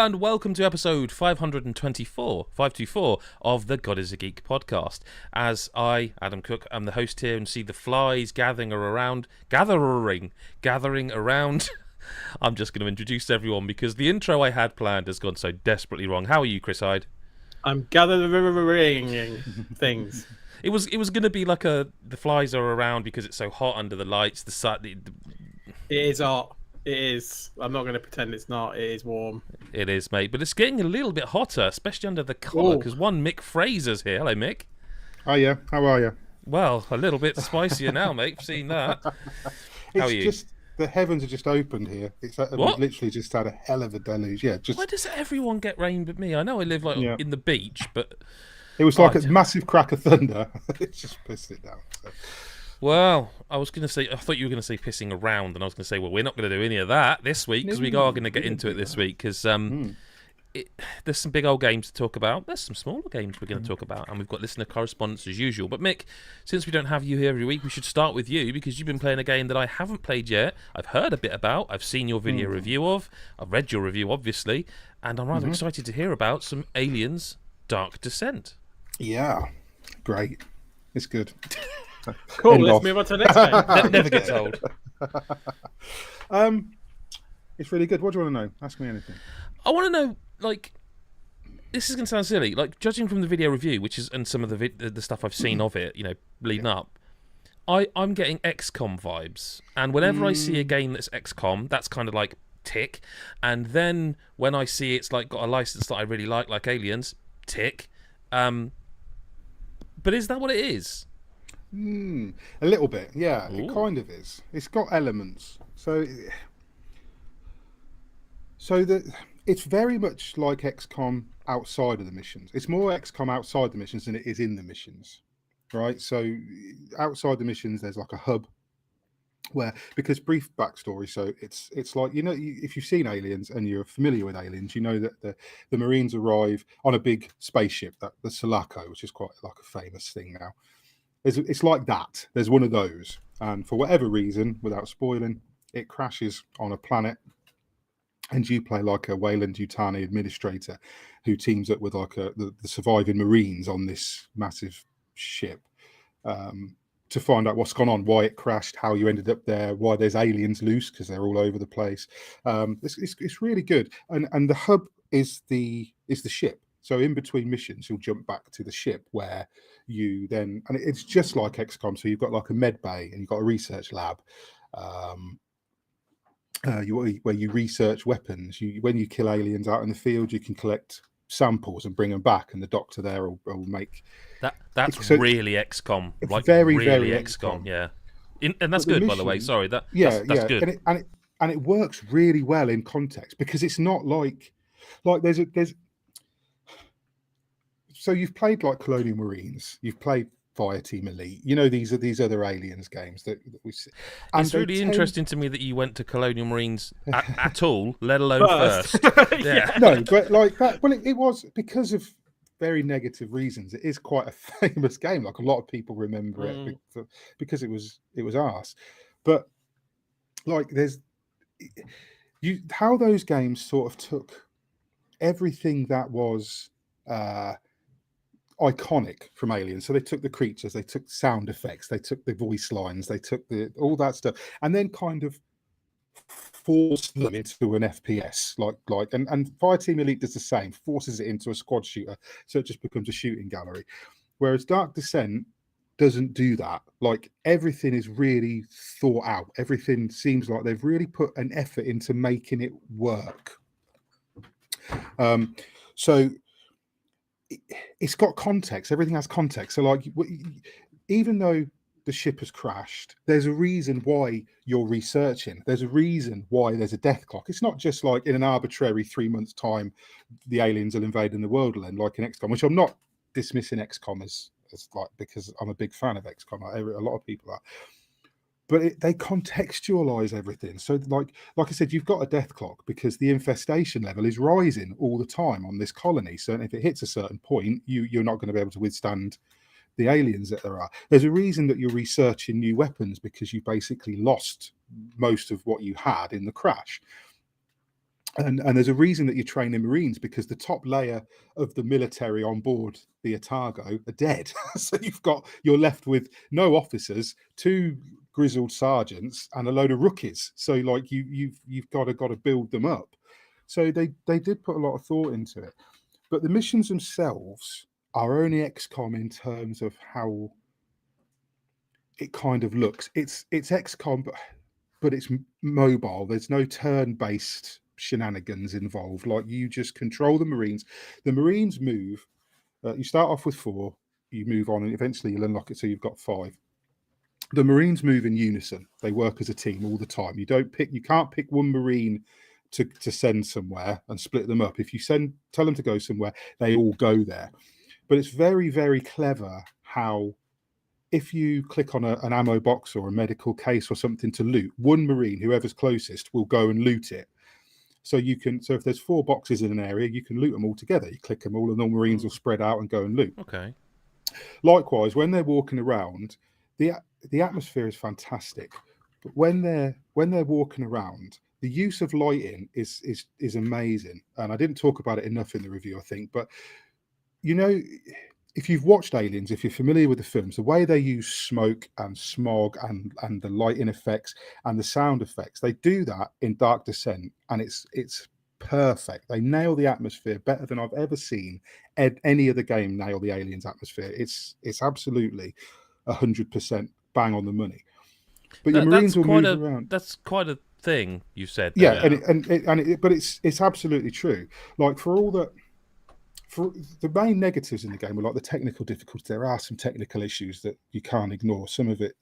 and welcome to episode 524 of the God is a Geek podcast. As I, Adam Cook, am the host here and see the flies gathering around. I'm just going to introduce everyone because the intro I had planned has gone so desperately wrong. How are you, Chris Hyde? I'm gathering things. It was going to be like the flies are around because it's so hot under the lights. It is hot. It is. I'm not going to pretend it's not. It is warm. It is, mate. But it's getting a little bit hotter, especially under the collar, because one Mick Fraser's here. Hello, Mick. Oh, yeah. How are you? Well, a little bit spicier now, mate. I've seen that. How are you? Just, the heavens are just opened here. We've literally just had a hell of a deluge. Yeah. Why does everyone get rain but me? I know I live in the beach, but... It was like a massive crack of thunder. It just pissed it down. So. Well, I was going to say, I thought you were going to say pissing around, and I was going to say, well, we're not going to do any of that this week, because we are going to get into it this week, because there's some big old games to talk about. There's some smaller games we're going to talk about, and we've got listener correspondence as usual. But Mick, since we don't have you here every week, we should start with you, because you've been playing a game that I haven't played yet. I've heard a bit about, I've seen your video review of, I've read your review, obviously, and I'm rather excited to hear about some Aliens Dark Descent. Yeah, great. It's good. Cool, let's move on to the next game. Never gets old. It's really good. What do you want to know? Ask me anything. I want to know, this is going to sound silly, judging from the video review, and some of the stuff I've seen of it, leading up, I'm getting XCOM vibes. And whenever I see a game that's XCOM, that's kind of like tick. And then when I see it's got a license that I really like Aliens, tick. But is that what it is? A little bit, yeah. Ooh. It kind of is. It's got elements. So it's very much like XCOM outside of the missions. It's more XCOM outside the missions than it is in the missions, right? So outside the missions, there's like a hub because brief backstory. So it's like, if you've seen Aliens and you're familiar with Aliens, you know that the Marines arrive on a big spaceship, the Sulaco, which is quite like a famous thing now. It's like that. There's one of those, and for whatever reason, without spoiling, it crashes on a planet, and you play like a Weyland-Yutani administrator who teams up with the surviving Marines on this massive ship to find out what's gone on, why it crashed, how you ended up there, why there's aliens loose because they're all over the place. It's really good, and the hub is the ship. So in between missions, you'll jump back to the ship where you then, and it's just like XCOM. So you've got like a med bay and you've got a research lab where you research weapons. When you kill aliens out in the field, you can collect samples and bring them back, and the doctor there will make that. That's really XCOM. It's very XCOM. Yeah, and that's good, by the way. Sorry, that's good. And it works really well in context because it's not like there's. So you've played like Colonial Marines, you've played Fireteam Elite, these other Aliens games that we see. And it's really interesting to me that you went to Colonial Marines at all, let alone first. Yeah. No, but like that. Well, it was because of very negative reasons. It is quite a famous game. Like a lot of people remember it because it was arse. But like how those games sort of took everything that was iconic from Aliens. So they took the creatures, they took sound effects, they took the voice lines, they took all that stuff, and then kind of forced them into an FPS. And Fireteam Elite does the same, forces it into a squad shooter, so it just becomes a shooting gallery. Whereas Dark Descent doesn't do that. Like everything is really thought out. Everything seems like they've really put an effort into making it work. So it's got context. Everything has context. So like, even though the ship has crashed, there's a reason why you're researching. There's a reason why there's a death clock. It's not just like in an arbitrary 3 months time, the aliens will invade and the world will end like in XCOM, which I'm not dismissing XCOM as like, because I'm a big fan of XCOM. A lot of people are. But they contextualize everything. So like I said, you've got a death clock because the infestation level is rising all the time on this colony. So if it hits a certain point, you're not going to be able to withstand the aliens that there are. There's a reason that you're researching new weapons because you basically lost most of what you had in the crash. And there's a reason that you're training Marines, because the top layer of the military on board the Otago are dead. So you're left with no officers, 2 grizzled sergeants, and a load of rookies. So like you've got to build them up. So they did put a lot of thought into it. But the missions themselves are only XCOM in terms of how it kind of looks. It's XCOM, but it's mobile. There's no turn-based shenanigans involved. Like, you just control the Marines. The Marines move. You start off with 4, you move on, and eventually you'll unlock it so you've got 5. The Marines move in unison. They work as a team all the time. You can't pick one Marine to send somewhere and split them up. If you tell them to go somewhere, they all go there. But it's very, very clever how, if you click on an ammo box or a medical case or something to loot, one Marine, whoever's closest, will go and loot it. So if there's 4 boxes in an area, you can loot them all together. You click them all, and the Marines will spread out and go and loot. Okay. Likewise, when they're walking around, the atmosphere is fantastic. But when they're walking around, the use of lighting is amazing. And I didn't talk about it enough in the review, I think. But if you've watched Aliens, if you're familiar with the films, the way they use smoke and smog and the lighting effects and the sound effects, they do that in Dark Descent, and it's perfect. They nail the atmosphere better than I've ever seen any other game nail the Aliens atmosphere. It's absolutely 100% bang on the money. But your Marines will move around. That's quite a thing you said. Yeah, but it's absolutely true. Like, for the main negatives in the game are like the technical difficulties. There are some technical issues that you can't ignore. Some of it,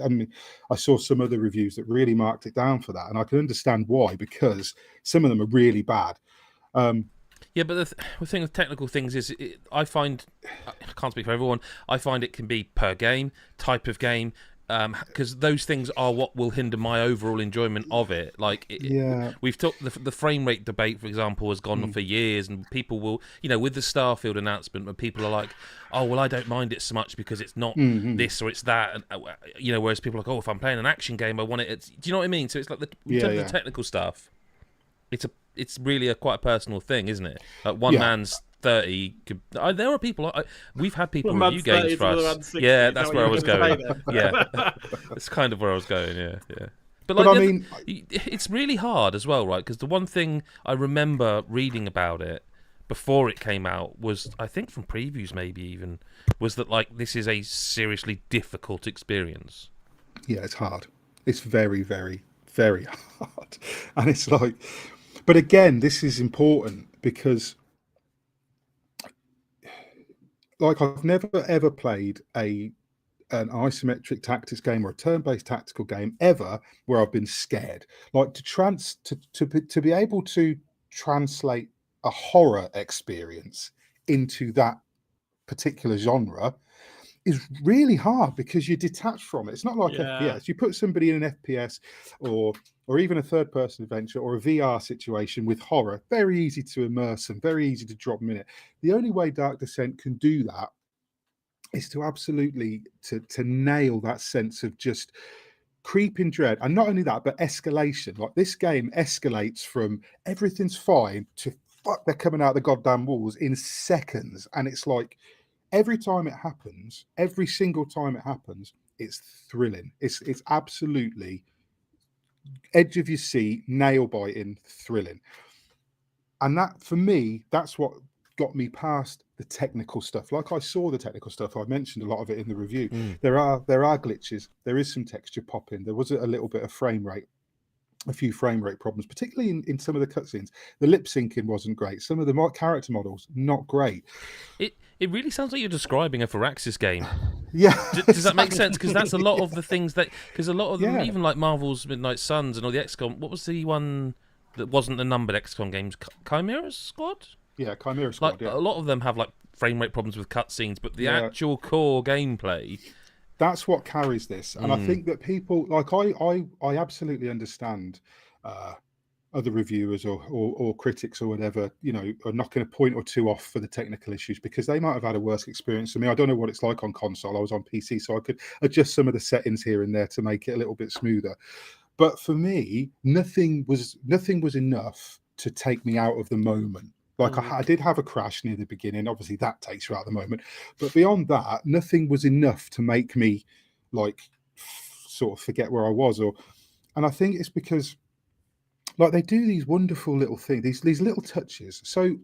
I mean, I saw some other reviews that really marked it down for that, and I can understand why, because some of them are really bad. Yeah, but the thing with technical things is, I find, I can't speak for everyone, I find it can be per game, type of game, because those things are what will hinder my overall enjoyment of it. Like, we've talked, the frame rate debate, for example, has gone on for years, and people will, with the Starfield announcement, when people are like, oh, well, I don't mind it so much because it's not this or it's that, and, whereas people are like, oh, if I'm playing an action game, I want it. Do you know what I mean? So it's like in terms of the technical stuff, it's really quite a personal thing, isn't it? Like, one man's 30 there are people, we've had people review games for us. 60, yeah, that's where I was going. Yeah, that's kind of where I was going. Yeah. But I mean, it's really hard as well, right? Because the one thing I remember reading about it before it came out was, I think from previews maybe even, was that like this is a seriously difficult experience. Yeah, it's hard. It's very, very, very hard. And it's like, but again, this is important because, like, I've never ever played an isometric tactics game or a turn-based tactical game ever where I've been scared. Like, to be able to translate a horror experience into that particular genre is really hard, because you're detached from it. It's not like FPS. You put somebody in an FPS or even a third-person adventure or a VR situation with horror, very easy to immerse them, very easy to drop them in it. The only way Dark Descent can do that is to absolutely to nail that sense of just creeping dread. And not only that, but escalation. Like, this game escalates from everything's fine to fuck, they're coming out the goddamn walls in seconds. And it's like, every time it happens, every single time it happens, it's thrilling. It's absolutely edge of your seat, nail biting, thrilling. And that, for me, that's what got me past the technical stuff. Like, I saw the technical stuff. I mentioned a lot of it in the review. There are glitches. There is some texture popping. There was a little bit of frame rate, a few frame rate problems, particularly in some of the cutscenes. The lip syncing wasn't great. Some of the character models, not great. It really sounds like you're describing a Firaxis game. Yeah. Does that make sense? Because that's a lot of the things that... Because a lot of them, even like Marvel's Midnight Suns and all the XCOM... What was the one that wasn't the numbered XCOM games? Chimera Squad? Yeah, Chimera Squad, A lot of them have like frame rate problems with cutscenes, but the actual core gameplay... That's what carries this. And I think that people... Like, I absolutely understand... other reviewers or critics or whatever, are knocking a point or two off for the technical issues because they might have had a worse experience than me. I don't know what it's like on console. I was on PC, so I could adjust some of the settings here and there to make it a little bit smoother. But for me, nothing was enough to take me out of the moment. Like I did have a crash near the beginning. Obviously, that takes you out of the moment. But beyond that, nothing was enough to make me like sort of forget where I was. And I think it's because like they do these wonderful little things, these little touches. So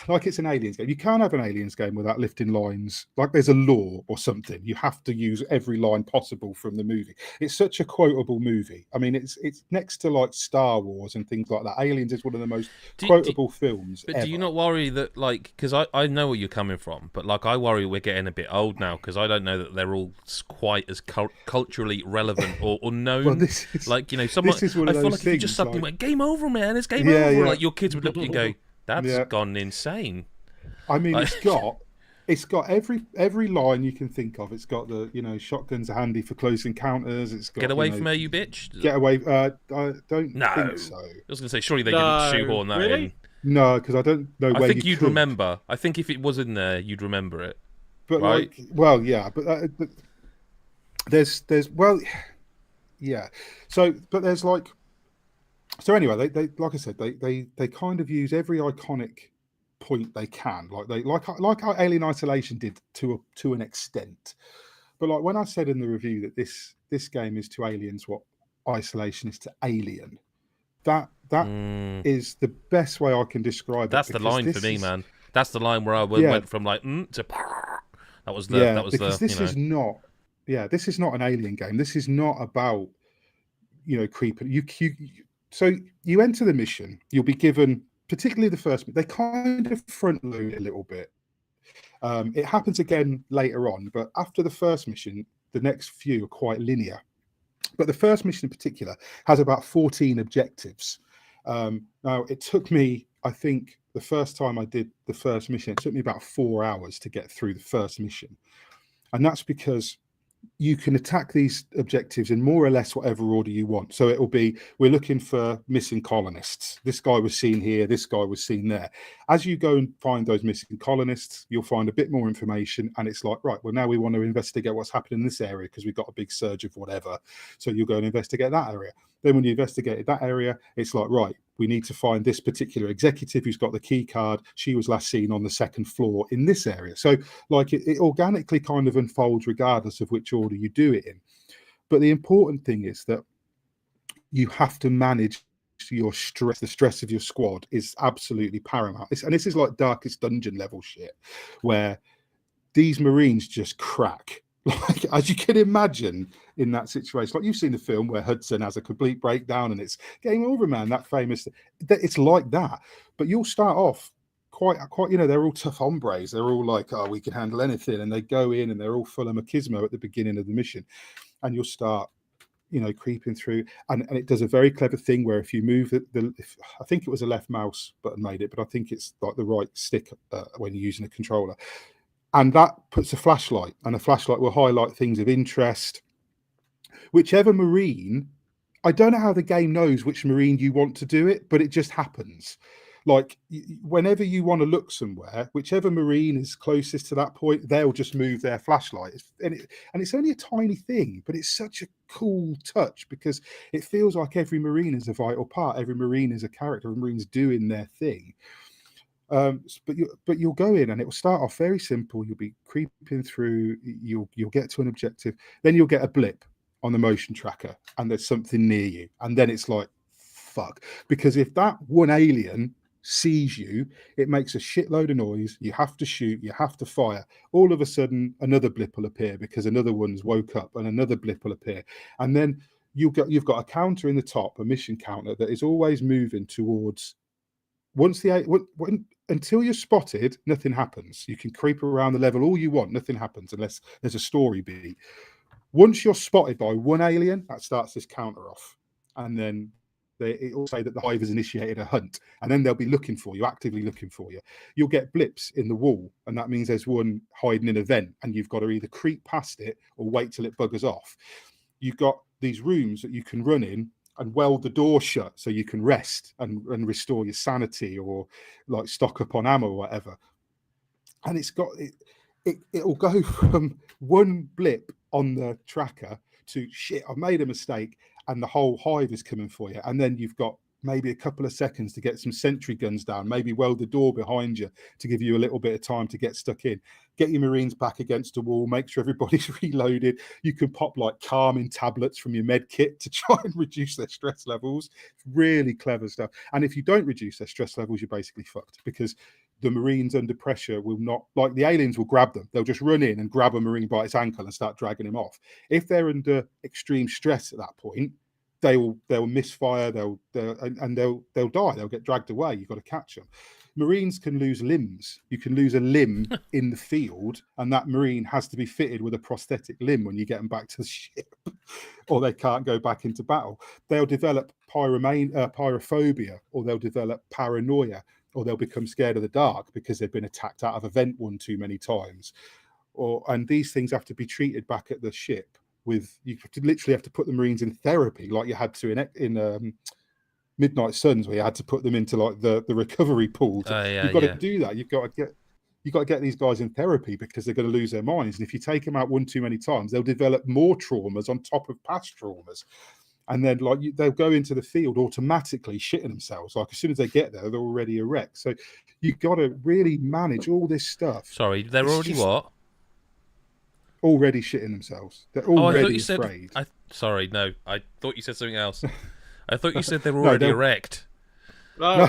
like it's an Aliens game. You can't have an Aliens game without lifting lines. Like there's a law or something. You have to use every line possible from the movie. It's such a quotable movie. I mean, it's next to like Star Wars and things like that. Aliens is one of the most quotable films But ever. do you not worry that, like, because I know where you're coming from, but like I worry we're getting a bit old now because I don't know that they're all quite as culturally relevant or known. Well, this is, like, you know, someone. This is one I of feel things, like if you just suddenly like, went game over, man, it's game Yeah, over. yeah. Like your kids would look at you and go, "That's gone insane." I mean, Like- it's got every line you can think of. It's got the, you know, shotguns are handy for close encounters. It's got Get away you know, from her, you bitch. Get away. I don't No. think so. I was going to say, surely they didn't shoehorn that really? in. No, because I don't know where I think you you'd could. remember. I think if it was in there, you'd remember it. But right? like, well, yeah, but there's well, yeah. So, but there's like, so anyway, they like I said, they kind of use every iconic point they can, like how Alien Isolation did to an extent. But like when I said in the review that this game is to Aliens what Isolation is to Alien, that is the best way I can describe That's it. the line for me, man. That's the line where I went from like to. That was the. That was because the. This is not. Yeah, this is not an Alien game. This is not about, you know, creeping. So you enter the mission. You'll be given, particularly the first. They kind of front load it a little bit. It happens again later on, but after the first mission, the next few are quite linear. But the first mission in particular has about 14 objectives. Now, it took me, I think, the first time I did the first mission, it took me about 4 hours to get through the first mission. And that's because you can attack these objectives in more or less whatever order you want. So it'll be, we're looking for missing colonists. This guy was seen here, this guy was seen there. As you go and find those missing colonists, you'll find a bit more information. And it's like, right, well, now we want to investigate what's happening in this area because we've got a big surge of whatever. So you'll go and investigate that area. Then when you investigated that area, it's like, right, we need to find this particular executive who's got the key card. She was last seen on the second floor in this area. So like it organically kind of unfolds regardless of which order you do it in. But the important thing is that you have to manage your stress. The stress of your squad is absolutely paramount. And this is like Darkest Dungeon level shit, where these Marines just crack. Like, as you can imagine in that situation, like you've seen the film where Hudson has a complete breakdown and it's game over, man. That famous, it's like that. But you'll start off quite, you know, they're all tough hombres. They're all like, oh, we can handle anything. And they go in and they're all full of machismo at the beginning of the mission. And you'll start, you know, creeping through. And it does a very clever thing where if you move I think it was a left mouse button made it, but I think it's like the right stick when you're using a controller. And that puts a flashlight, and a flashlight will highlight things of interest. Whichever Marine, I don't know how the game knows which Marine you want to do it, but it just happens. Like whenever you want to look somewhere, whichever Marine is closest to that point, they'll just move their flashlight. And it's only a tiny thing, but it's such a cool touch because it feels like every Marine is a vital part. Every Marine is a character. Every Marine's doing their thing. But you'll go in and it will start off very simple. You'll be creeping through, you'll get to an objective, then you'll get a blip on the motion tracker and there's something near you, and then it's like fuck, because if that one alien sees you, it makes a shitload of noise. You have to shoot, you have to fire. All of a sudden another blip will appear because another one's woke up, and another blip will appear, and then you've got a counter in the top, a mission counter that is always moving towards. Until you're spotted, nothing happens. You can creep around the level all you want, nothing happens unless there's a story beat. Once you're spotted by one alien, that starts this counter off, and then it will say that the hive has initiated a hunt, and then they'll be looking for you, actively looking for you. You'll get blips in the wall, and that means there's one hiding in a vent, and you've got to either creep past it or wait till it buggers off. You've got these rooms that you can run in and weld the door shut so you can rest and restore your sanity, or like stock up on ammo or whatever. And it'll go from one blip on the tracker to shit, I've made a mistake, and the whole hive is coming for you. And then you've got maybe a couple of seconds to get some sentry guns down, maybe weld the door behind you to give you a little bit of time to get stuck in, get your Marines back against a wall, make sure everybody's reloaded. You can pop like calming tablets from your med kit to try and reduce their stress levels. Really clever stuff. And if you don't reduce their stress levels, you're basically fucked, because the Marines under pressure will not, like the aliens will grab them. They'll just run in and grab a Marine by its ankle and start dragging him off. If they're under extreme stress at that point, they'll misfire, they'll die, they'll get dragged away. You've got to catch them. Marines can lose limbs. You can lose a limb in the field, and that Marine has to be fitted with a prosthetic limb when you get them back to the ship, or they can't go back into battle. They'll develop pyrophobia, or they'll develop paranoia, or they'll become scared of the dark because they've been attacked out of a vent one too many times. And these things have to be treated back at the ship. You literally have to put the Marines in therapy, like you had to in Midnight Suns, where you had to put them into like the recovery pool. You've got to do that. You've got to get these guys in therapy, because they're going to lose their minds. And if you take them out one too many times, they'll develop more traumas on top of past traumas. And then they'll go into the field automatically shitting themselves. Like as soon as they get there, they're already a wreck. So you've got to really manage all this stuff. Sorry, they're already what? Already shitting themselves. They're already afraid. Sorry, no. I thought you said something else. I thought you said they were already erect. No.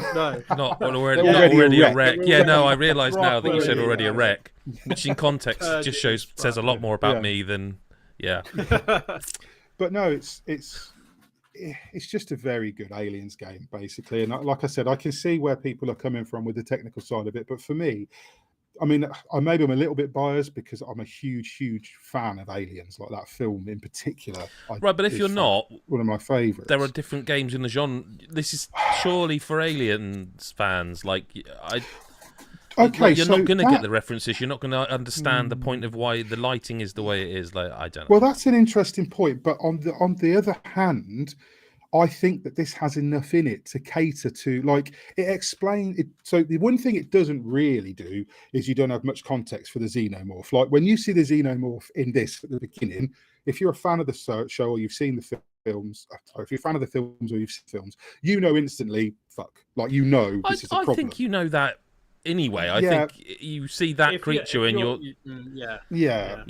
Not already a wreck. Yeah, no, I realise now that you said already a wreck, which in context just says a lot more about me than, yeah. But no, it's just a very good Aliens game, basically. And like I said, I can see where people are coming from with the technical side of it. But for me, I mean, maybe I'm a little bit biased because I'm a huge fan of Aliens, like that film in particular. Right, but if you're not, one of my favourites. There are different games in the genre. This is surely for Aliens fans. Like, okay, you're not going to get the references. You're not going to understand the point of why the lighting is the way it is. Like, I don't know. Well, that's an interesting point. But on the other hand, I think that this has enough in it to cater to, like, it explains it. So the one thing it doesn't really do is you don't have much context for the xenomorph. Like when you see the xenomorph in this at the beginning, if you're a fan of the show or you've seen the films, or if you're a fan of the films or you've seen films, you know instantly, fuck, like this is a problem. I think you know that anyway. I think you see that creature and you're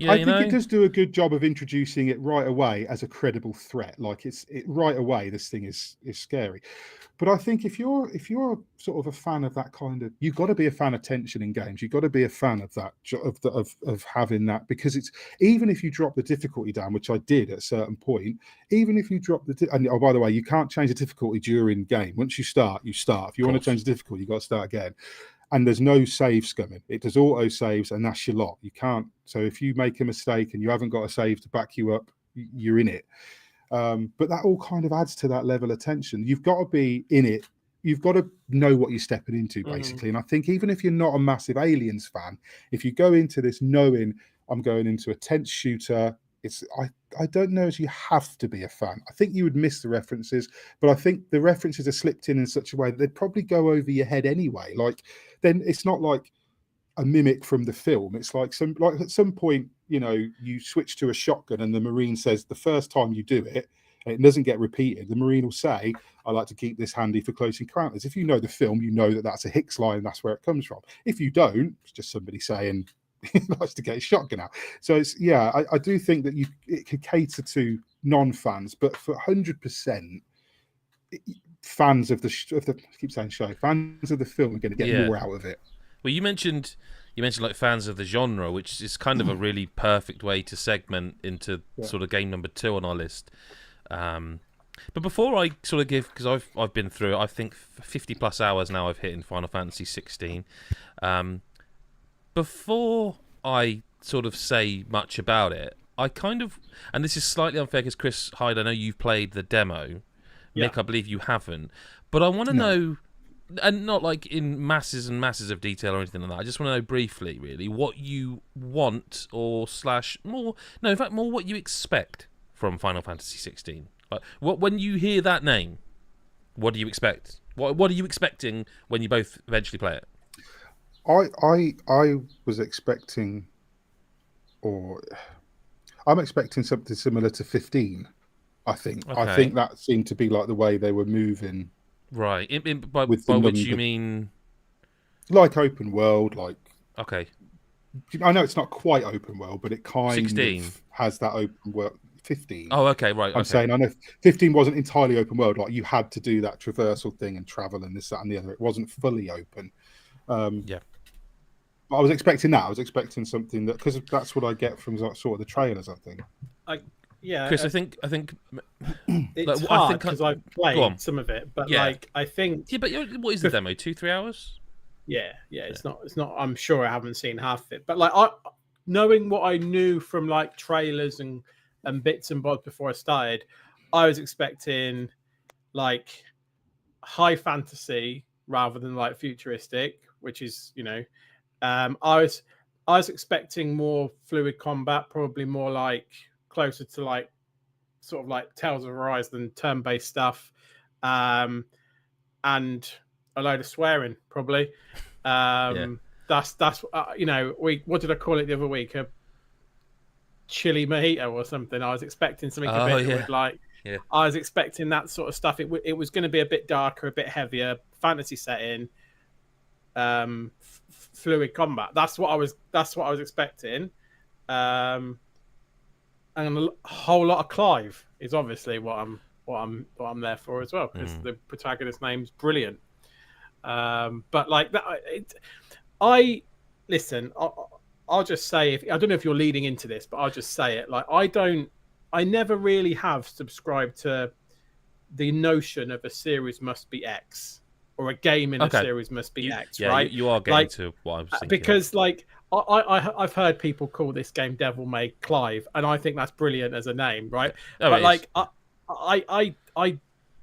I think it does do a good job of introducing it right away as a credible threat. Like right away, this thing is scary. But I think if you're sort of a fan of that kind of, you've got to be a fan of tension in games. You've got to be a fan of that, of having that, because it's, even if you drop the difficulty down, which I did at a certain point, even if you drop and by the way, you can't change the difficulty during game. Once you start, you start. If you want to change the difficulty, you've got to start again. And there's no save scumming. It does auto saves, and that's your lot. You can't. So if you make a mistake and you haven't got a save to back you up, you're in it. But that all kind of adds to that level of tension. You've got to be in it. You've got to know what you're stepping into, basically. And I think even if you're not a massive Aliens fan, if you go into this knowing I'm going into a tense shooter, I don't know if you have to be a fan. I think you would miss the references, but I think the references are slipped in such a way that they'd probably go over your head anyway. Like, then it's not like a mimic from the film. It's like at some point, you switch to a shotgun and the Marine says the first time you do it, and it doesn't get repeated, the Marine will say, I like to keep this handy for close encounters. If you know the film, you know that that's a Hicks line, that's where it comes from. If you don't, it's just somebody saying he likes to get his shotgun out. So I do think that it could cater to non-fans, but for 100% fans of the I keep saying show, fans of the film are going to get more out of it. Well, you mentioned like fans of the genre, which is kind of a really perfect way to segment into sort of game number 2 on our list. But before I sort of give, because I've been through it, I think 50 plus hours now I've hit in Final Fantasy 16. Before I sort of say much about it, I kind of, and this is slightly unfair because Chris Hyde, I know you've played the demo. Mick, I believe you haven't. But I want to know, and not like in masses and masses of detail or anything like that, I just want to know briefly, really, what you want more what you expect from Final Fantasy 16. Like, when you hear that name, what do you expect? What are you expecting when you both eventually play it? I was expecting, or I'm expecting something similar to 15. I think. Okay. I think that seemed to be like the way they were moving Right. By with the which you number, mean? like open world, like Okay. I know it's not quite open world, but it kind 16. of has that open world. 15. Oh, okay. Right. I'm Okay. saying I know 15 wasn't entirely open world. Like you had to do that traversal thing and travel and this, that, and the other. It wasn't fully open. Yeah. But I was expecting that. I was expecting something that, because that's what I get from sort of the trailers. I think. Chris, I think it's like, hard because I've Go on. played some of it, but Yeah. like I think Yeah, but what is the demo? 2-3 hours? yeah, it's not. I'm sure I haven't seen half of it, but like knowing what I knew from like trailers and bits and bobs before I started, I was expecting like high fantasy rather than like futuristic, which is I was expecting more fluid combat, probably more like closer to like sort of like Tales of Arise than turn-based stuff, and a load of swearing probably. That's what did I call it the other week? A chili mojito or something. I was expecting something a bit with like. Yeah. I was expecting that sort of stuff. It was going to be a bit darker, a bit heavier, fantasy setting, fluid combat. That's what I was expecting. And a whole lot of Clive is obviously what I'm there for as well, because the protagonist name's brilliant. But like that, I'll just say, I don't know if you're leading into this, but I'll just say it. Like I never really have subscribed to the notion of a series must be X or a game in a series must be X, right? You are getting to what I was thinking. Because like I've heard people call this game Devil May Clive, and I think that's brilliant as a name, right? But like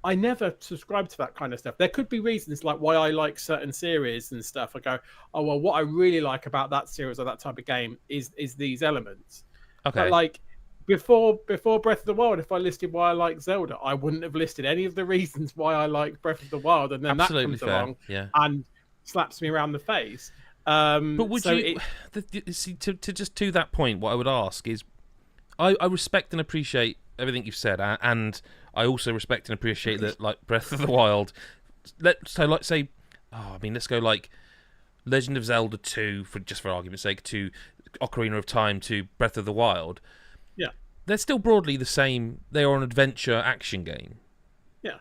I never subscribe to that kind of stuff. There could be reasons like why I like certain series and stuff. I go, oh well, what I really like about that series or that type of game is these elements. Okay. But like before Breath of the Wild, if I listed why I like Zelda, I wouldn't have listed any of the reasons why I like Breath of the Wild, and then Absolutely that comes fair. along and slaps me around the face. But would you see to that point? What I would ask is, I respect and appreciate everything you've said, and I also respect and appreciate that, like Breath of the Wild. Let's go like Legend of Zelda 2, for argument's sake, to Ocarina of Time to Breath of the Wild. Yeah, they're still broadly the same. They are an adventure action game. Yeah,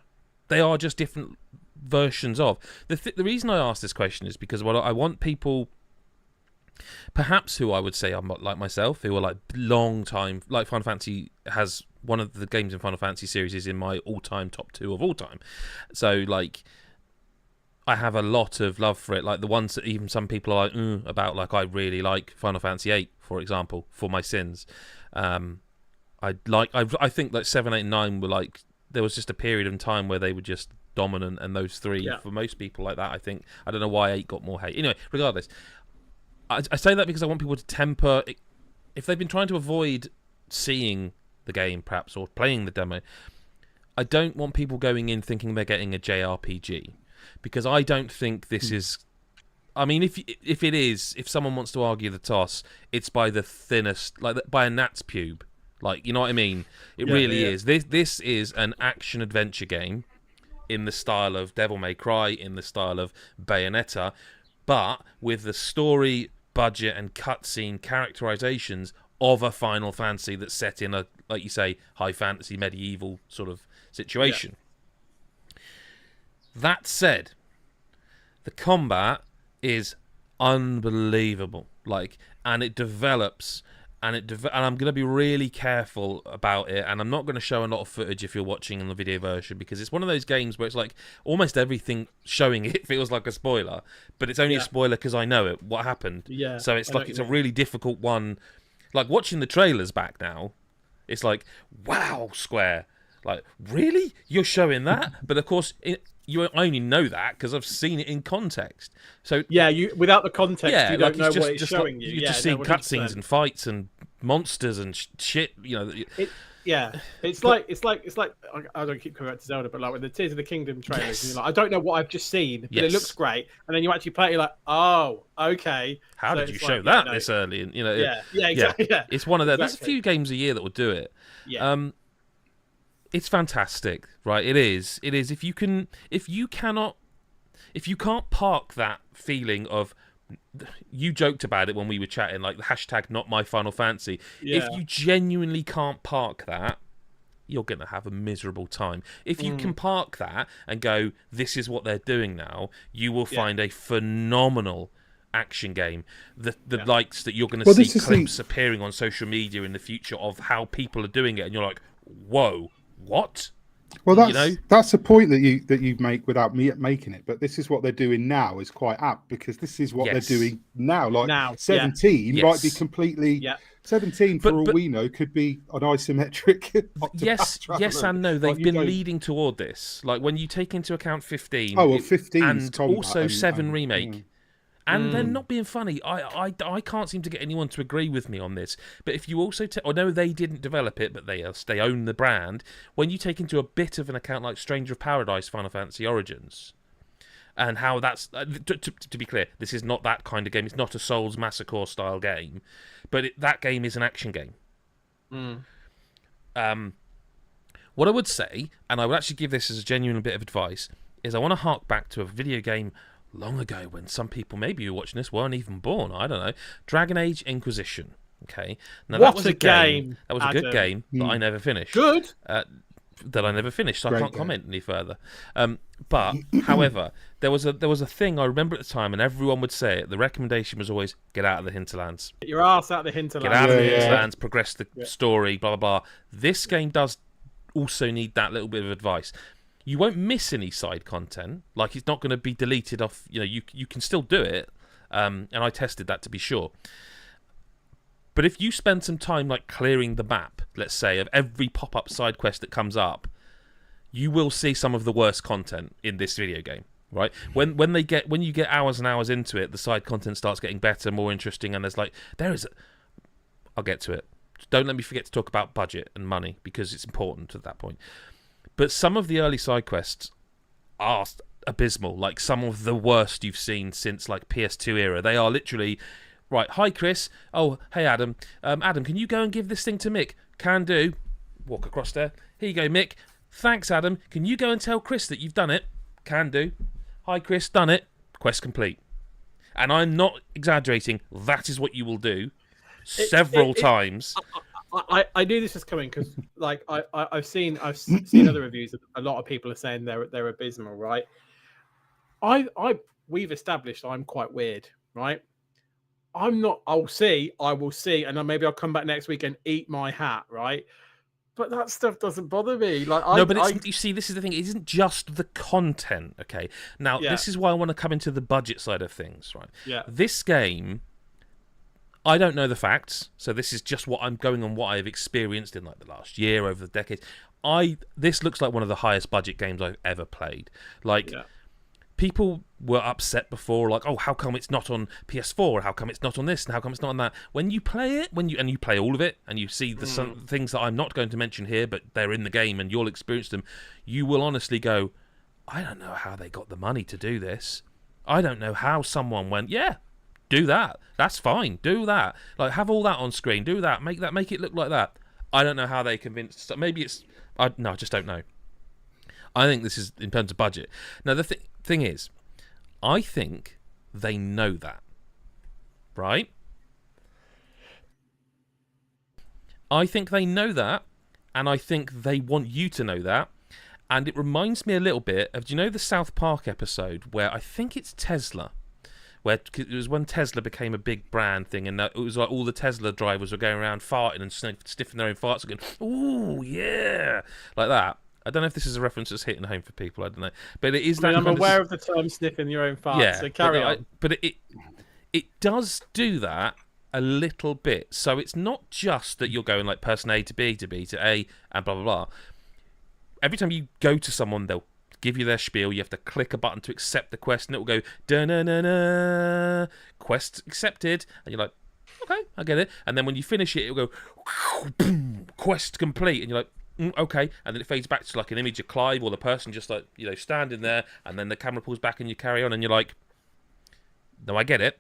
they are just different versions of the reason I ask this question is because I want people, perhaps who I would say are like myself, who are like long time, like Final Fantasy has one of the games in Final Fantasy series is in my all-time top 2 of all time. So like I have a lot of love for it, like the ones that even some people are like about. Like I really like Final Fantasy 8, for example, for my sins. I think like 7, 8, and 9 were like, there was just a period of time where they were just dominant, and those 3 for most people like that. I think, I don't know why 8 got more hate. Anyway, regardless, I say that because I want people to temper, if they've been trying to avoid seeing the game perhaps or playing the demo, I don't want people going in thinking they're getting a JRPG, because I don't think this is. I mean, if it is, if someone wants to argue the toss, it's by the thinnest, like by a gnat's pube. Like, you know what I mean? It really is. This is an action adventure game in the style of Devil May Cry, in the style of Bayonetta, but with the story, budget, and cutscene characterizations of a Final Fantasy that's set in a, like you say, high fantasy medieval sort of situation. Yeah. That said, the combat is unbelievable, like, and it develops, and I'm going to be really careful about it, and I'm not going to show a lot of footage if you're watching in the video version, because it's one of those games where it's like almost everything showing it feels like a spoiler, but it's only a spoiler because I know it, what happened. Yeah. So it's like, it's a really difficult one. Like watching the trailers back now, it's like, wow, Square, like, really? You're showing that? But of course, I only know that because I've seen it in context. So yeah, you without the context, you don't know what it's showing you. You're just seeing cutscenes and fights and monsters and shit. You know. It's like I don't keep coming back to Zelda, but like with the Tears of the Kingdom trailers, and you're like, I don't know what I've just seen, but it looks great, and then you actually play it, you're like, oh, okay. How did you show that this early? And, you know, exactly. Yeah. It's one of those. There's a few games a year that will do it. Yeah. It's fantastic, right? It is. If you can't park that feeling of, you joked about it when we were chatting, like the hashtag not my Final Fantasy. Yeah. If you genuinely can't park that, you're going to have a miserable time. If you can park that and go, this is what they're doing now, you will find a phenomenal action game. The likes that you're going to see clips appearing on social media in the future of how people are doing it, and you're like, whoa, what? Well, that's a point that you make without me making it. But this is what they're doing now is quite apt, because this is what they're doing now. Like 17 might be completely 17 for all we know could be an isometric. Yes and no. They've been leading toward this. Like when you take into account 15, 15 and also 7 remake. And they're not being funny. I can't seem to get anyone to agree with me on this. But if you also I know they didn't develop it, but they own the brand. When you take into a bit of an account like Stranger of Paradise, Final Fantasy Origins, and how that's to be clear, this is not that kind of game. It's not a Souls Massacre style game, but that game is an action game. What I would say, and I would actually give this as a genuine bit of advice, is I want to hark back to a video game long ago when some people, maybe you're watching this, weren't even born. I don't know. Dragon Age Inquisition. Okay. Now that was a game. That was a good game that I never finished. Good. That I never finished, so I can't comment any further. But however, there was a thing I remember at the time, and everyone would say it. The recommendation was always get out of the hinterlands. Get your ass out of the hinterlands. Get out of the hinterlands. Progress the story. Blah blah blah. This game does also need that little bit of advice. You won't miss any side content. Like, it's not going to be deleted off. You can still do it. And I tested that to be sure. But if you spend some time like clearing the map, let's say, of every pop-up side quest that comes up, you will see some of the worst content in this video game. Right? When you get hours and hours into it, the side content starts getting better, more interesting, and I'll get to it. Don't let me forget to talk about budget and money, because it's important at that point. But some of the early side quests are abysmal, like some of the worst you've seen since like PS2 era. They are literally, right, hi Chris, oh, hey Adam. Adam, can you go and give this thing to Mick? Can do. Walk across there. Here you go, Mick. Thanks, Adam. Can you go and tell Chris that you've done it? Can do. Hi Chris, done it. Quest complete. And I'm not exaggerating. That is what you will do several times. I knew this was coming because, like, I've seen other reviews. A lot of people are saying they're abysmal, right? We've established I'm quite weird, right? I'm not. I will see, and then maybe I'll come back next week and eat my hat, right? But that stuff doesn't bother me. Like, you see, this is the thing. It isn't just the content, okay? Now, this is why I want to come into the budget side of things, right? Yeah. This game, I don't know the facts, so this is just what I'm going on, what I've experienced in like the last year, over the decades. This looks like one of the highest budget games I've ever played. Like, people were upset before, like, oh, how come it's not on PS4? How come it's not on this? And how come it's not on that? When you play it, and you play all of it, and you see some things that I'm not going to mention here, but they're in the game, and you'll experience them, you will honestly go, I don't know how they got the money to do this. I don't know how someone went, do that. That's fine. Do that. Like, have all that on screen. Do that. Make it look like that. I don't know how they convinced. Maybe it's. I just don't know. I think this is in terms of budget. Now the thing is, I think they know that, right? I think they know that, and I think they want you to know that. And it reminds me a little bit of, do you know the South Park episode where I think it's Tesla? Where it was when Tesla became a big brand thing, and it was like all the Tesla drivers were going around farting and sniffing their own farts, and going, "Ooh, yeah," like that. I don't know if this is a reference that's hitting home for people. I don't know, but it is. I'm aware of the term "sniffing your own farts." Yeah, so carry on. But it does do that a little bit. So it's not just that you're going like person A to B to B to A and blah blah blah. Every time you go to someone, they'll give you their spiel. You have to click a button to accept the quest, and it will go da-na-na-na, quest accepted, and you're like, okay, I get it. And then when you finish it, it'll go boom, quest complete, and you're like, okay. And then it fades back to like an image of Clive or the person just like, standing there, and then the camera pulls back and you carry on, and you're like, no, I get it.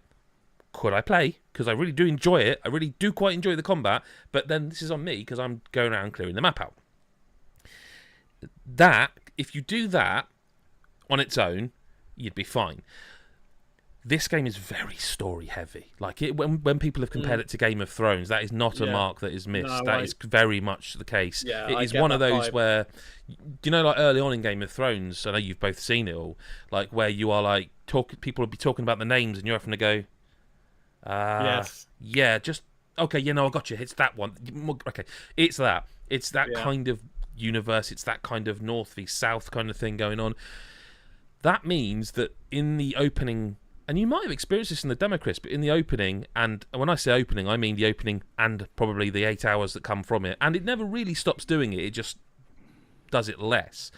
Could I play? Because I really do enjoy it. I really do quite enjoy the combat, but then this is on me because I'm going around clearing the map out. that, if you do that on its own, you'd be fine. This game is very story heavy. Like when people have compared it to Game of Thrones, that is not a mark that is missed. No, that is very much the case. Yeah, it is one of those where, like early on in Game of Thrones, I know you've both seen it all, like where you are like people will be talking about the names and you're having to go, yes, yeah, just okay, I got you. It's that one. Okay, it's that. It's that kind of universe. It's that kind of north v south kind of thing going on. That means that in the opening. And you might have experienced this in the demo, Chris, but in the opening, and when I say opening, I mean the opening and probably the 8 hours that come from it, and it never really stops doing it, it just does it less.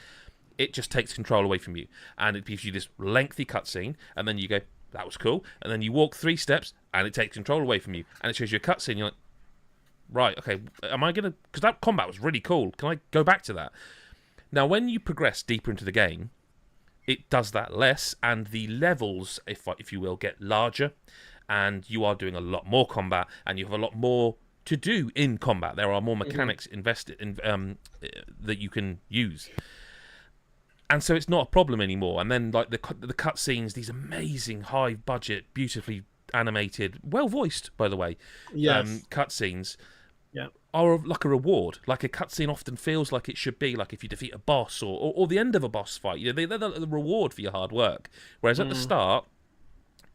It just takes control away from you, and it gives you this lengthy cutscene, and then you go, that was cool, and then you walk 3 steps, and it takes control away from you, and it shows you a cutscene, you're like, right, okay, am I going to... Because that combat was really cool, can I go back to that? Now, when you progress deeper into the game, it does that less, and the levels, if you will, get larger, and you are doing a lot more combat, and you have a lot more to do in combat. There are more mechanics invested in that you can use, and so it's not a problem anymore. And then like the cutscenes, these amazing high budget, beautifully animated, well voiced, by the way, cutscenes. Yeah. Are like a reward. Like a cutscene often feels like it should be, like if you defeat a boss or the end of a boss fight. They're the reward for your hard work. Whereas at the start,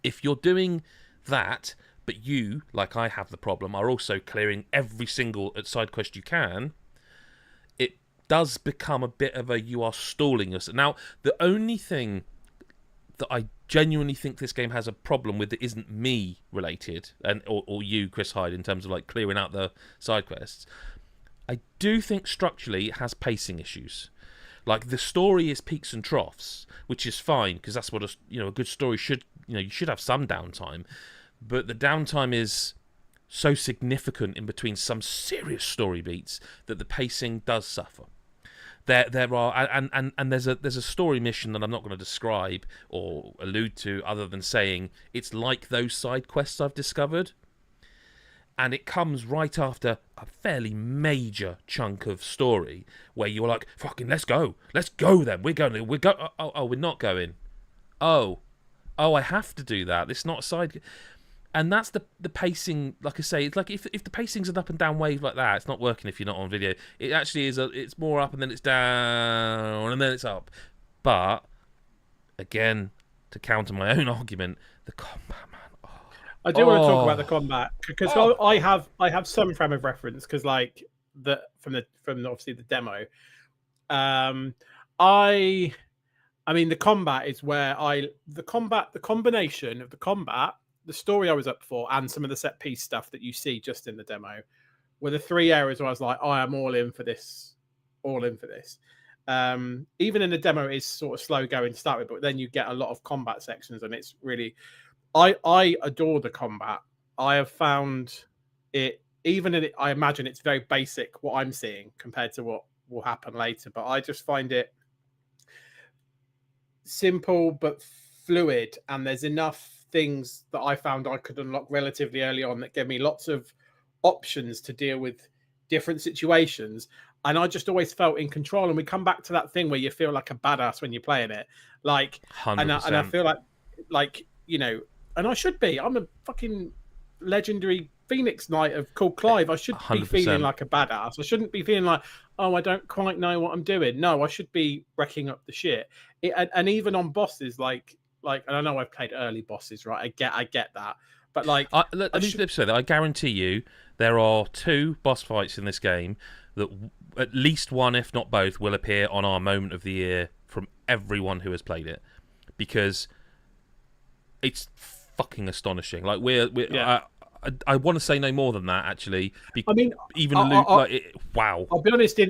if you're doing that, but you, like I have the problem, are also clearing every single side quest you can, it does become a bit of a you are stalling us. Now, the only thing that I genuinely think this game has a problem with that isn't me related, and or you, Chris Hyde, in terms of like clearing out the side quests, I do think structurally it has pacing issues. Like the story is peaks and troughs, which is fine because that's what a good story should. You should have some downtime, but the downtime is so significant in between some serious story beats that the pacing does suffer. There are and there's a story mission that I'm not going to describe or allude to other than saying it's like those side quests I've discovered, and it comes right after a fairly major chunk of story where you're like, fucking let's go then, we're not going, I have to do that, it's not a side. And that's the pacing. Like I say, it's like if the pacing's an up and down wave like that, it's not working if you're not on video. It actually is. It's more up and then it's down and then it's up. But again, to counter my own argument, the combat, man. I do want to talk about the combat because I have some frame of reference because like from obviously the demo. I mean the combat is where the combination of the combat, the story I was up for, and some of the set piece stuff that you see just in the demo were the 3 areas where I was like, I am all in for this. Even in the demo, it is sort of slow going to start with, but then you get a lot of combat sections, and it's really, I adore the combat. I have found it, even in it, I imagine it's very basic what I'm seeing compared to what will happen later, but I just find it simple but fluid, and there's enough things that I found I could unlock relatively early on that gave me lots of options to deal with different situations, and I just always felt in control. And we come back to that thing where you feel like a badass when you're playing it, like 100%. And I feel like and I should be. I'm a fucking legendary Phoenix Knight called Clive. I should 100%. Be feeling like a badass. I shouldn't be feeling like, oh, I don't quite know what I'm doing. No, I should be wrecking up the shit. And even on bosses, like, and I know I've played early bosses, right? I get that, but like, let me say that I guarantee you there are 2 boss fights in this game that at least one, if not both, will appear on our moment of the year from everyone who has played it, because it's fucking astonishing. Like I want to say no more than that. Actually, I mean, wow. I'll be honest.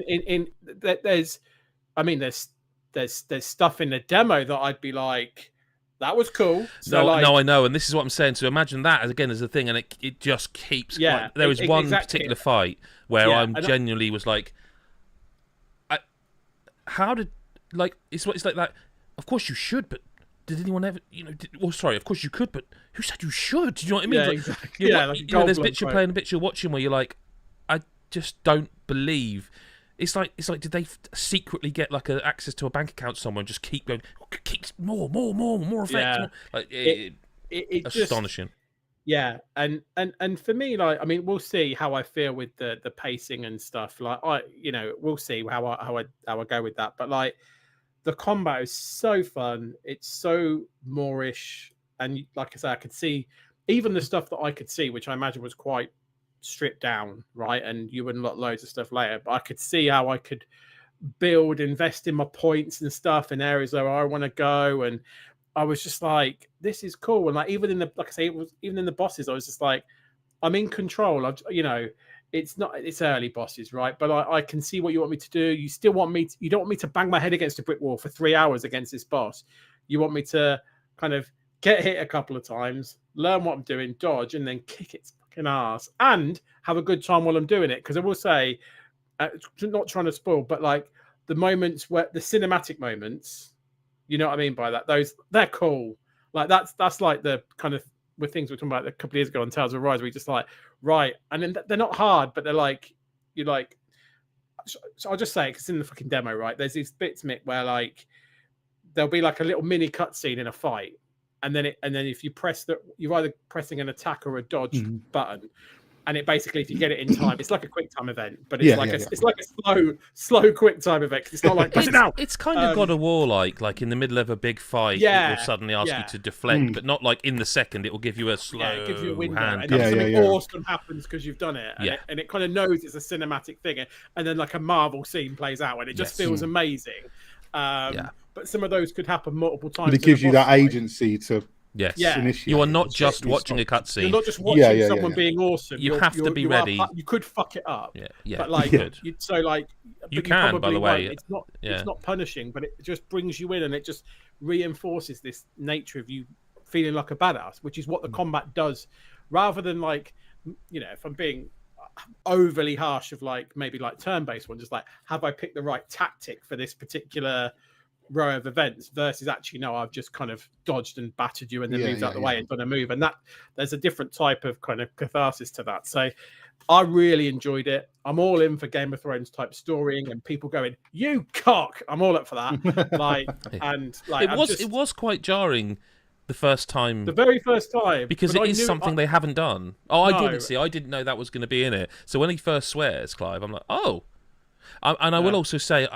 There's stuff in the demo that I'd be like, that was cool. So no, I know, and this is what I'm saying. So imagine that as a thing, and it just keeps. Yeah, there was one particular fight where I genuinely was like, how did it's like that? Of course you should, but did anyone ever? Of course you could, but who said you should? Do you know what I mean? Yeah, exactly. There's bits you're playing, bits you're watching where you're like, I just don't believe It's like did they secretly get like access to a bank account somewhere and just keep going, keep more effects? Yeah. More. Like It astonishing. Just, yeah, and for me, like, I mean, we'll see how I feel with the pacing and stuff. Like, we'll see how I go with that. But like, the combat is so fun. It's so Moorish, and like I say, I could see even the stuff that I could see, which I imagine was quite stripped down, right? And you would unlock loads of stuff later. But I could see how I could invest in my points and stuff in areas where I want to go, and I was just like, this is cool. And like, even in the bosses, I was just like, I'm in control. It's early bosses, right? But I can see what you want me to do. You still want me you don't want me to bang my head against a brick wall for 3 hours against this boss. You want me to kind of get hit a couple of times, learn what I'm doing, dodge, and then kick its fucking ass and have a good time while I'm doing it. Because I will say, not trying to spoil, but like the moments where the cinematic moments, you know what I mean by that? They're cool. Like that's like the kind of with things we were talking about a couple of years ago on Tales of Rise, where you just like, right, and then they're not hard, but they're like, you're like, so I'll just say it because it's in the fucking demo, right? There's these bits, Mick, where like there'll be like a little mini cutscene in a fight, and then if you press you're either pressing an attack or a dodge button, and it basically, if you get it in time, it's like a quick time event, but it's it's like a slow quick time event. It's not like it's kind of God of War like in the middle of a big fight, it will suddenly ask you to deflect, but not like in the second. It will give you a slow it gives you a window, hand. and something awesome happens because you've done it, and it kind of knows it's a cinematic thing, and then like a Marvel scene plays out, and it just feels amazing. But some of those could happen multiple times. But it gives you that agency to. Yes. Yeah. You are not just watching a cutscene. You're not just watching someone being awesome. You have to be ready. You could fuck it up. Yeah. But like, you can, by the way. It's not punishing, but it just brings you in, and it just reinforces this nature of you feeling like a badass, which is what the combat does, rather than like, if I'm being overly harsh of like maybe like turn-based one, just like, have I picked the right tactic for this particular row of events versus actually no, I've just kind of dodged and battered you and then moved out the way and done a move, and that there's a different type of kind of catharsis to that. So I really enjoyed it. I'm all in for Game of Thrones type storying and people going, you cock. I'm all up for that. It was quite jarring the very first time because it is something they haven't done. I didn't know that was going to be in it. So when he first swears, Clive, I'm like, oh. I will also say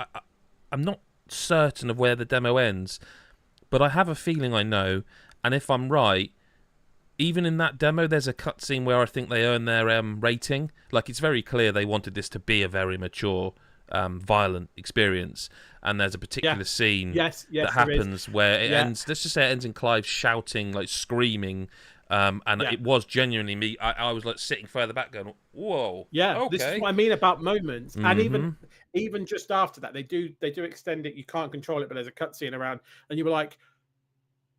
I'm not certain of where the demo ends, but I have a feeling I know, and if I'm right, even in that demo there's a cutscene where I think they earn their rating. Like, it's very clear they wanted this to be a very mature violent experience, and there's a particular scene that happens where it ends, let's just say it ends in Clive shouting, like screaming, it was genuinely me. I was like sitting further back going, whoa, okay. This is what I mean about moments. And even just after that, they do extend it. You can't control it, but there's a cutscene around, and you were like,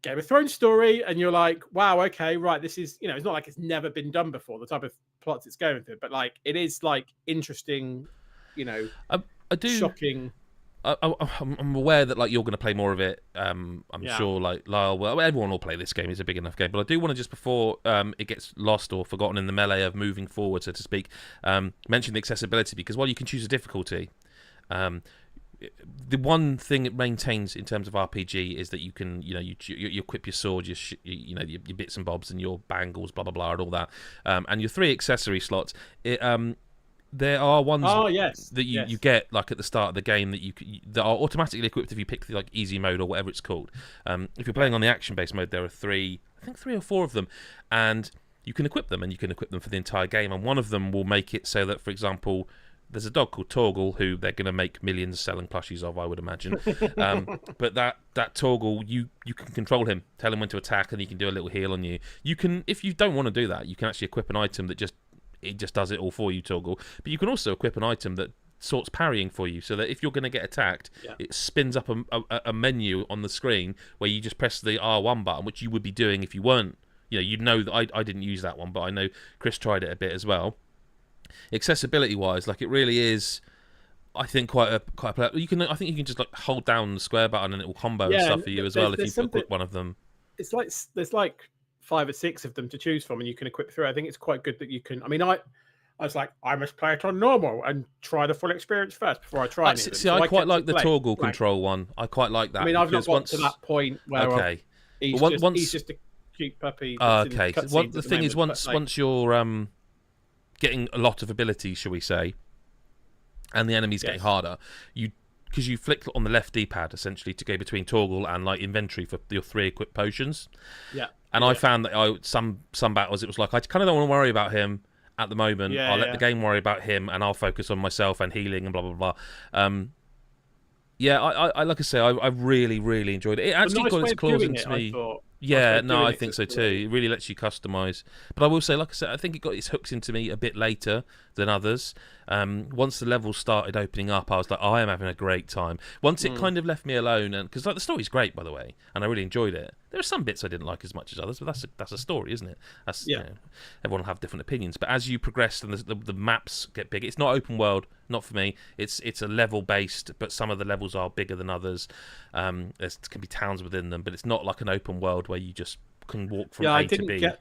Game of Thrones story, and you're like, wow, okay, right, this is, it's not like it's never been done before, the type of plots it's going through, but like it is like interesting, shocking. I'm aware that like you're going to play more of it. I'm sure like Lyle, well, everyone will play this game. It's a big enough game. But I do want to just, before it gets lost or forgotten in the melee of moving forward, so to speak, mention the accessibility, because while you can choose a difficulty, the one thing it maintains in terms of RPG is that you can, you equip your sword, your bits and bobs and your bangles, blah blah blah, and all that, and your 3 accessory slots. There are ones that you get like at the start of the game that are automatically equipped if you pick the like easy mode or whatever it's called. If you're playing on the action-based mode, there are 3 or 4 of them, and you can equip them, and you can equip them for the entire game. And one of them will make it so that, for example, there's a dog called Torgal who they're going to make millions selling plushies of, I would imagine. But that Torgal, you can control him, tell him when to attack, and he can do a little heal on you. You can, if you don't want to do that, you can actually equip an item that just does it all for you, Torgal. But you can also equip an item that sorts parrying for you, so that if you're going to get attacked, it spins up a menu on the screen where you just press the R1 button, which you would be doing if you weren't. You'd know that I didn't use that one, but I know Chris tried it a bit as well. Accessibility-wise, like, it really is, I think, quite a I think you can just like hold down the square button and it will combo and stuff for you as well if you equip one of them. It's like there's like 5 or 6 of them to choose from, and you can equip through. I think it's quite good that you can. I mean, I was like, I must play it on normal and try the full experience first before I try anything. See, I quite like the toggle control one. I quite like that. I mean, I've not got to that point where he's just a cute puppy. Okay. The thing is, once you're getting a lot of abilities, shall we say, and the enemy's getting harder, because you flick on the left D-pad essentially to go between toggle and like inventory for your 3 equipped potions. Yeah. And I found that some battles it was like I kind of don't want to worry about him at the moment. I'll let the game worry about him, and I'll focus on myself and healing and blah blah blah. I like I say, I really really enjoyed it. It actually got its claws into me. I think so too. It really lets you customize. But I will say, like I said, I think it got its hooks into me a bit later than others. Once the levels started opening up, I was like, I am having a great time. Once it kind of left me alone, and because like the story's great, by the way, and I really enjoyed it. There are some bits I didn't like as much as others, but that's a story, isn't it? Everyone will have different opinions. But as you progress and the maps get bigger, it's not open world, not for me. It's a level based, but some of the levels are bigger than others. There can be towns within them, but it's not like an open world where you just can walk from A to B. Not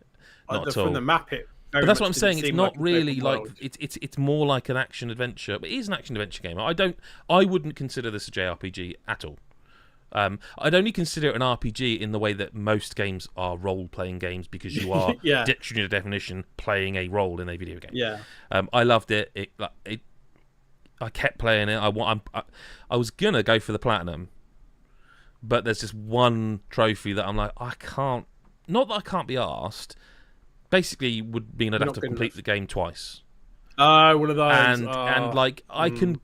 at all. From the map, but that's what I'm saying. It's not really like it's more like an action adventure. But it is an action adventure game. I wouldn't consider this a JRPG at all. I'd only consider it an RPG in the way that most games are role-playing games, because you are, dictionary definition, playing a role in a video game. Yeah. I loved it. I kept playing it. I was gonna go for the platinum, but there's just one trophy that I'm like, I can't. Not that I can't be asked. Basically, would mean I'd have to complete the game twice. One of those. And like I can.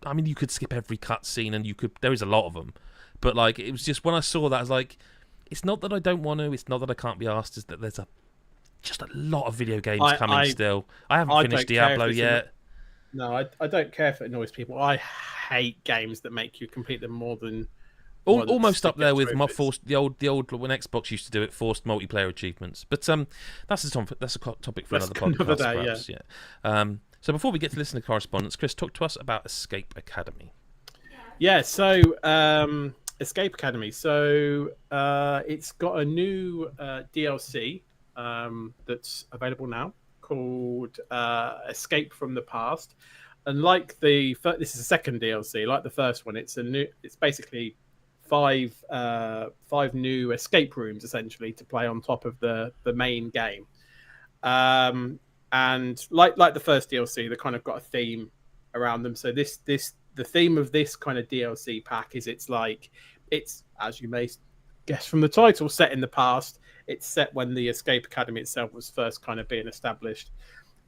I mean, you could skip every cutscene, and there is a lot of them, but like it was just when I saw that, I was like, it's not that I don't want to, it's not that I can't be asked, it's that there's just a lot of video games coming still. I haven't finished Diablo yet. No, I don't care if it annoys people. I hate games that make you complete them more than almost up there with the old when Xbox used to do it, forced multiplayer achievements. But that's a topic for another podcast. Perhaps, so before we get to listener correspondence, Chris, talk to us about Escape Academy. Yeah, so Escape Academy. So it's got a new DLC that's available now called Escape from the Past. And like this is the second DLC, like the first one, it's basically five new escape rooms essentially to play on top of the main game. And like the first DLC, they kind of got a theme around them. So the theme of this kind of DLC pack is it's as you may guess from the title, set in the past. It's set when the Escape Academy itself was first kind of being established.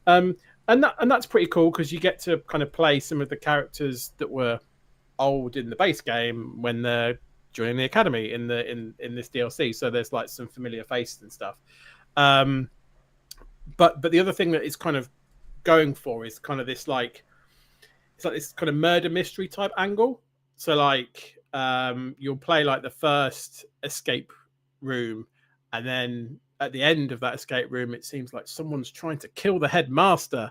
And that's pretty cool because you get to kind of play some of the characters that were old in the base game when they're joining the academy in this DLC. So there's like some familiar faces and stuff. But the other thing that it's kind of going for is kind of this it's like this kind of murder mystery type angle. So like you'll play like the first escape room, and then at the end of that escape room, it seems like someone's trying to kill the headmaster.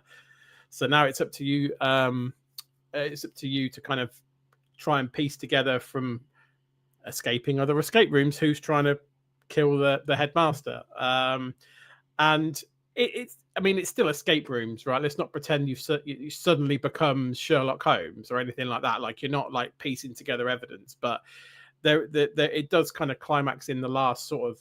So now it's up to you. It's up to you to kind of try and piece together from escaping other escape rooms who's trying to kill the headmaster. And it's still escape rooms, right? Let's not pretend you suddenly become Sherlock Holmes or anything like that. Like you're not like piecing together evidence, but it does kind of climax in the last sort of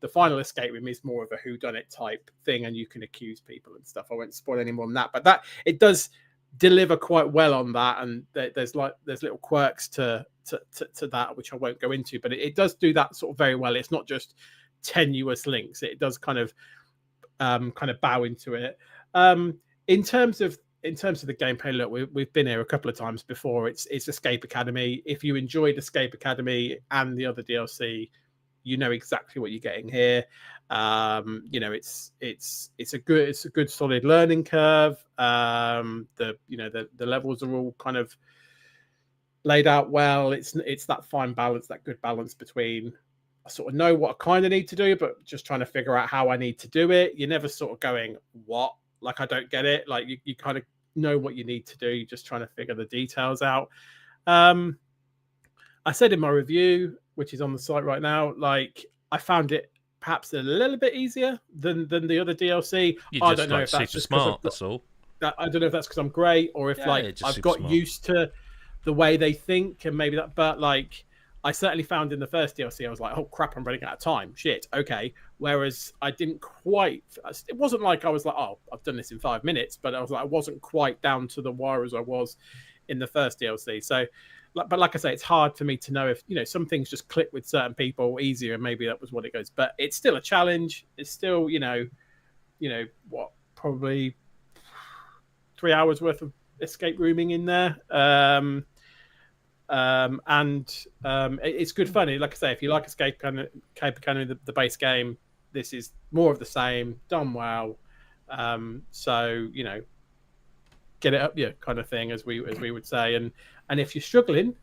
the final escape room is more of a whodunit type thing, and you can accuse people and stuff. I won't spoil any more than that, but that it does deliver quite well on that, and there's little quirks to that which I won't go into, but it does do that sort of very well. It's not just tenuous links; it does kind of bow into it. In terms of the gameplay, look, we've been here a couple of times before. It's Escape Academy. If you enjoyed Escape Academy and the other DLC, you know exactly what you're getting here. It's a good solid learning curve. The levels are all kind of laid out well. It's that fine balance, that good balance between I sort of know what I kind of need to do, but just trying to figure out how I need to do it. You're never sort of going, what? Like, I don't get it. Like, you kind of know what you need to do. You're just trying to figure the details out. I said in my review, which is on the site right now, like, I found it perhaps a little bit easier than the other DLC. You're I just don't know like if that's super just smart. That's all. I don't know if that's because I'm great or if Yeah, just I've super got smart. used to the way they think and maybe that. But like I certainly found in the first DLC, I was like, oh crap, I'm running out of time. Shit, okay. Whereas I didn't quite. It wasn't like I was like, oh, I've done this in 5 minutes, but I was like, I wasn't quite down to the wire as I was in the first DLC. So, but like I say, it's hard for me to know if some things just click with certain people easier, and maybe that was what it goes. But it's still a challenge. It's still what, probably 3 hours worth of escape rooming in there. It's good fun. Like I say, if you like Escape Canyon, the base game, this is more of the same, done well. So get it up your kind of thing, as we would say. And if you're struggling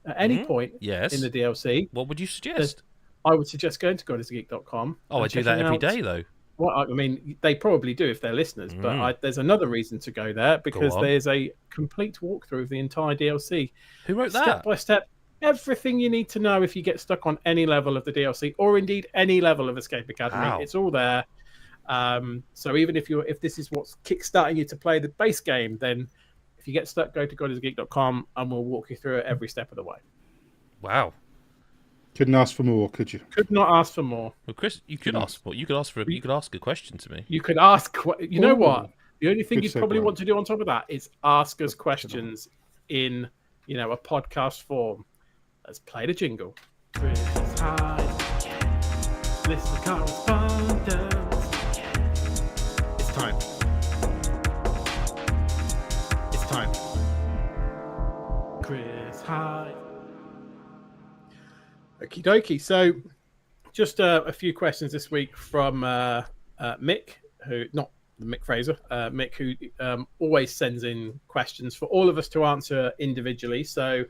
at any point in the DLC, what would you suggest? I would suggest going to godisgeek.com. Oh, I do that every day though. Well, I mean, they probably do if they're listeners, but there's another reason to go there because there's a complete walkthrough of the entire DLC. Who wrote that? Step by step, everything you need to know if you get stuck on any level of the DLC, or indeed any level of Escape Academy. Wow. It's all there. So even if this is what's kickstarting you to play the base game, then if you get stuck, go to godisgeek.com and we'll walk you through it every step of the way. Wow. Couldn't ask for more, could you? Could not ask for more. Well, Chris, you could ask for. You could ask a question to me. You could ask. You know what? The only thing Good you'd probably segue. want to do on top of that is ask us questions in a podcast form. Let's play the jingle. Chris Hyde, listen correspondence. It's time. It's time. Chris Hyde. Okie dokie. So, just a few questions this week from Mick, who not Mick Fraser, Mick, who always sends in questions for all of us to answer individually. So,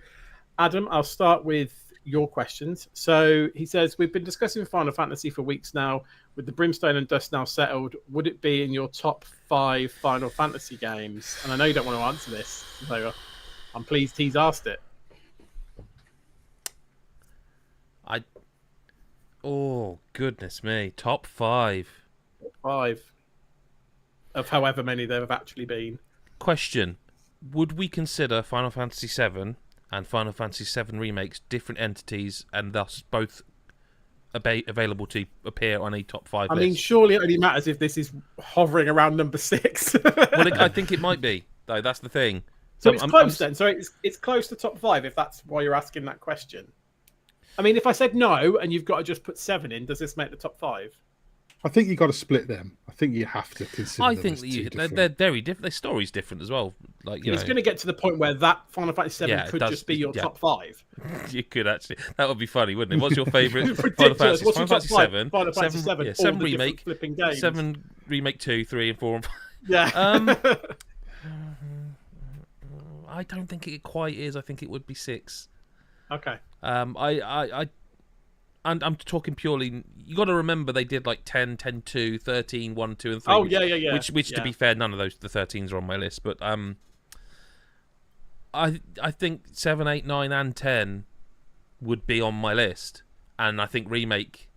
Adam, I'll start with your questions. So he says, we've been discussing Final Fantasy for weeks now. With the Brimstone and Dust now settled, would it be in your top 5 Final Fantasy games? And I know you don't want to answer this, so I'm pleased he's asked it. Oh, goodness me. Top 5. 5 of however many there have actually been. Question. Would we consider Final Fantasy VII and Final Fantasy VII Remakes different entities and thus both available to appear on a top 5 list? I mean, surely it only matters if this is hovering around number 6. Well, I think it might be, though. That's the thing. So it's close then. So it's close to top 5 if that's why you're asking that question. I mean, if I said no and you've got to just put 7 in, does this make the top 5? I think you've got to split them. I think you have to consider I them think as they're very different. Their story's different as well. Like it's going to get to the point where that Final Fantasy VII could just be your top 5. You could actually. That would be funny, wouldn't it? What's your favourite Final Fantasy? What's Final your Fantasy top 5? VII, Final Fantasy 7, yeah, all 7 the remake, flipping games. 7 remake 2, 3, and 4. And 5. Yeah. I don't think it quite is. I think it would be 6. Okay. I'm talking purely. You got to remember they did like 10, 10, 2, 13, 1, 2, and 3. Oh yeah. Which to be fair, none of those the 13s are on my list. But I think 7, 8, 9, and 10 would be on my list, and I think remake,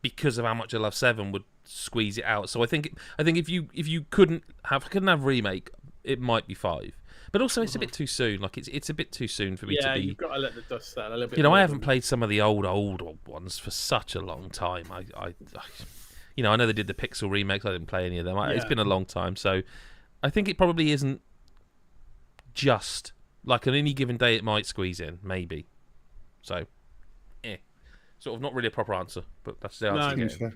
because of how much I love 7, would squeeze it out. So I think if you couldn't have remake, it might be 5. But also, it's a bit too soon. Like it's a bit too soon for me to be. Yeah, you've got to let the dust settle a little bit. You know, I haven't played some of the old ones for such a long time. I know they did the Pixel remakes. I didn't play any of them. It's been a long time, so I think it probably isn't just like on any given day. It might squeeze in, maybe. So, sort of not really a proper answer, but that's the answer.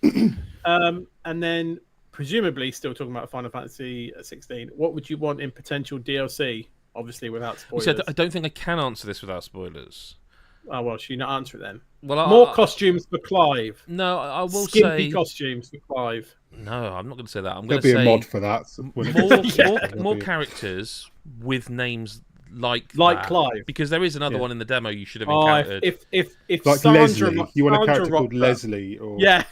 And then, presumably, still talking about Final Fantasy 16. What would you want in potential DLC? Obviously, without spoilers. So I don't think I can answer this without spoilers. Oh well, should you not answer it then? Well, more costumes for Clive. No, I will Skimpy say costumes for Clive. No, I'm not going to say that. I'm going There'll to be say a mod for that. more characters with names like Clive, because there is another one in the demo you should have encountered. If like Sandra, Leslie, you want a character called Rockler. Leslie, or yeah,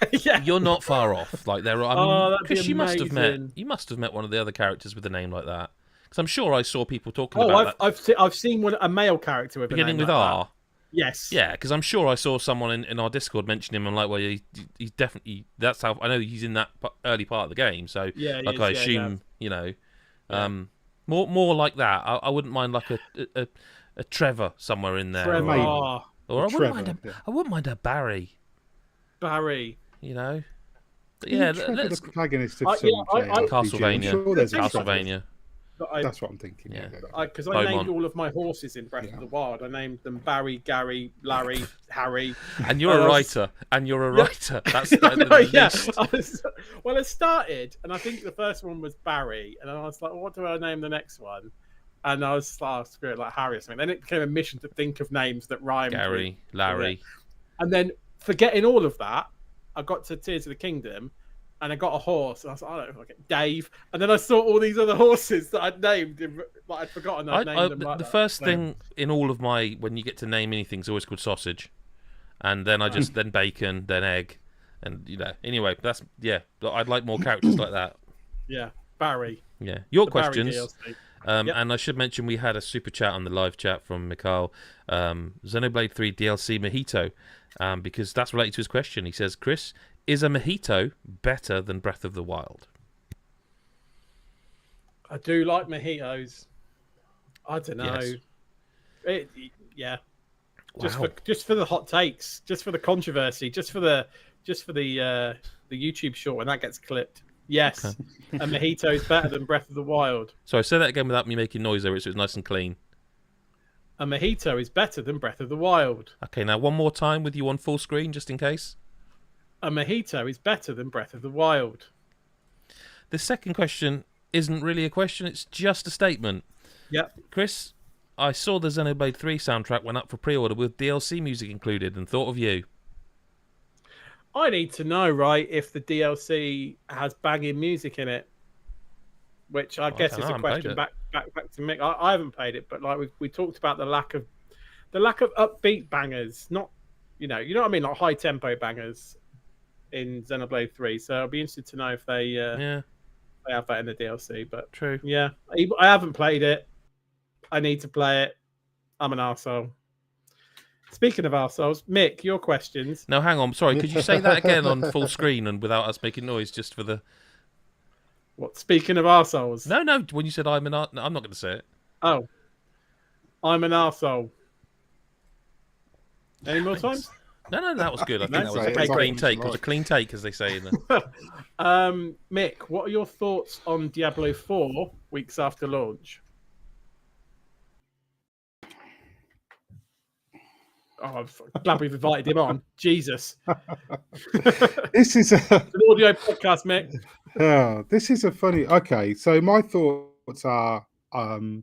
you're not far off. Like there are. I mean, Chris, you must have met one of the other characters with a name like that. Because I'm sure I saw people talking about that. I've seen a male character with beginning a name with like R. that. Yes. Yeah, because I'm sure I saw someone in our Discord mention him. I'm like, well, he's definitely. That's how I know he's in that early part of the game. So, Yeah, he like, is, I yeah, assume, you know, Yeah. more like that. I wouldn't mind like a Trevor somewhere in there, Trevor. or I wouldn't Trevor, mind yeah. I wouldn't mind a Barry. Barry. You know, but Isn't yeah, Trevor let's the protagonist of some I JRPG? I'm Castlevania. sure there's a Trevor. Castlevania. That's what I'm thinking. Yeah. Because I named Beaumont. all of my horses in Breath of the Wild. I named them Barry, Gary, Larry, Harry. And you're a writer. And you're a writer. That's Well, it started, and I think the first one was Barry, and I was like, well, what do I name the next one? And I was like, screw it, like Harry or something. Then it became a mission to think of names that rhymed. Gary, Larry. And then, forgetting all of that, I got to Tears of the Kingdom, and I got a horse. And I was like, I don't know, Dave. And then I saw all these other horses that I'd named, that I'd forgotten I'd named them. Like the that. first thing in all of my, when you get to name anything, is always called sausage. And then I just, then bacon, then egg. And, you know, anyway, I'd like more characters like that. Yeah, Barry. Yeah. Your The Barry questions. DLC. Yep. And I should mention we had a super chat on the live chat from Mikhail. Xenoblade 3 DLC Mojito, because that's related to his question. He says, Chris, is a mojito better than Breath of the Wild? I do like mojitos. I don't know. Yes. Yeah. Wow. Just for the hot takes, just for the controversy, just for the YouTube short when that gets clipped. Yes, a mojito is better than Breath of the Wild. So I say that again without me making noise over it, so it's nice and clean. A mojito is better than Breath of the Wild. Okay, now one more time with you on full screen, just in case. A mojito is better than Breath of the Wild. The second question isn't really a question, it's just a statement. Yep. Chris, I saw the Xenoblade 3 soundtrack went up for pre-order with DLC music included and thought of you. I need to know, right, if the DLC has banging music in it, which I guess is a question back to Mick. I haven't played it, but like we talked about the lack of upbeat bangers, not you know what I mean, like high tempo bangers in Xenoblade 3. So I'll be interested to know if they have that in the DLC. But true, yeah, I haven't played it. I need to play it. I'm an arsehole. Speaking of arseholes, Mick, your questions. No, hang on. Sorry, could you say that again on full screen and without us making noise, just for the... What, speaking of arseholes? No, when you said I'm an arsehole... No, I'm not going to say it. Oh. I'm an arsehole. Any more time? No, that was good. I think that was a okay, clean take. It was a clean take, as they say in the... Mick, what are your thoughts on Diablo 4 weeks after launch? Oh, I'm glad we've invited him on. Jesus. This is an audio podcast, Mick. This is a funny... Okay, so my thoughts are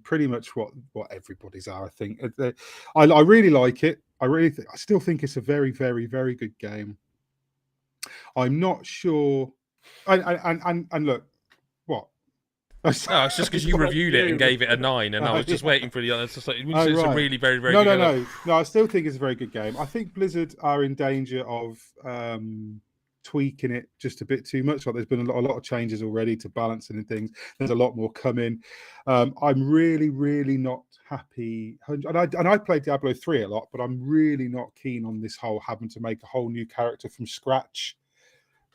pretty much what everybody's are, I think. I really like it. I still think it's a very, very, very good game. I'm not sure... And look, what? No, it's just because you reviewed it and gave it a 9, and I was just waiting for the other. It's like, it's a really very, very good game. No. I still think it's a very good game. I think Blizzard are in danger of tweaking it just a bit too much. Like there's been a lot of changes already to balancing and things. There's a lot more coming. I'm really, really not happy. And I played Diablo 3 a lot, but I'm really not keen on this whole having to make a whole new character from scratch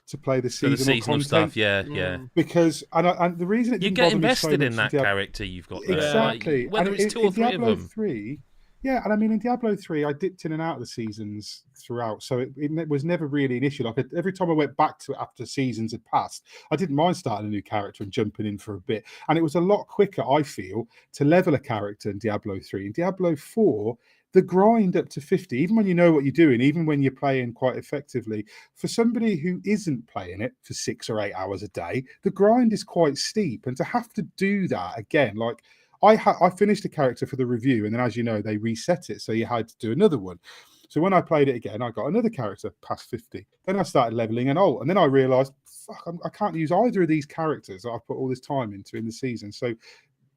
to play the seasonal stuff, yeah. Because and the reason it you get invested in that character you've got there. Exactly. Like, whether it's 2 or 3 Diablo of them. 3, yeah, and I mean in Diablo 3, I dipped in and out of the seasons throughout, so it was never really an issue. Like every time I went back to it after seasons had passed, I didn't mind starting a new character and jumping in for a bit. And it was a lot quicker, I feel, to level a character in Diablo 3. In Diablo 4, the grind up to 50, even when you know what you're doing, even when you're playing quite effectively, for somebody who isn't playing it for 6 or 8 hours a day, the grind is quite steep. And to have to do that again, like I finished a character for the review, and then as you know, they reset it, so you had to do another one. So when I played it again, I got another character past 50. Then I started leveling an alt, and then I realised, fuck, I can't use either of these characters that I've put all this time into in the season. So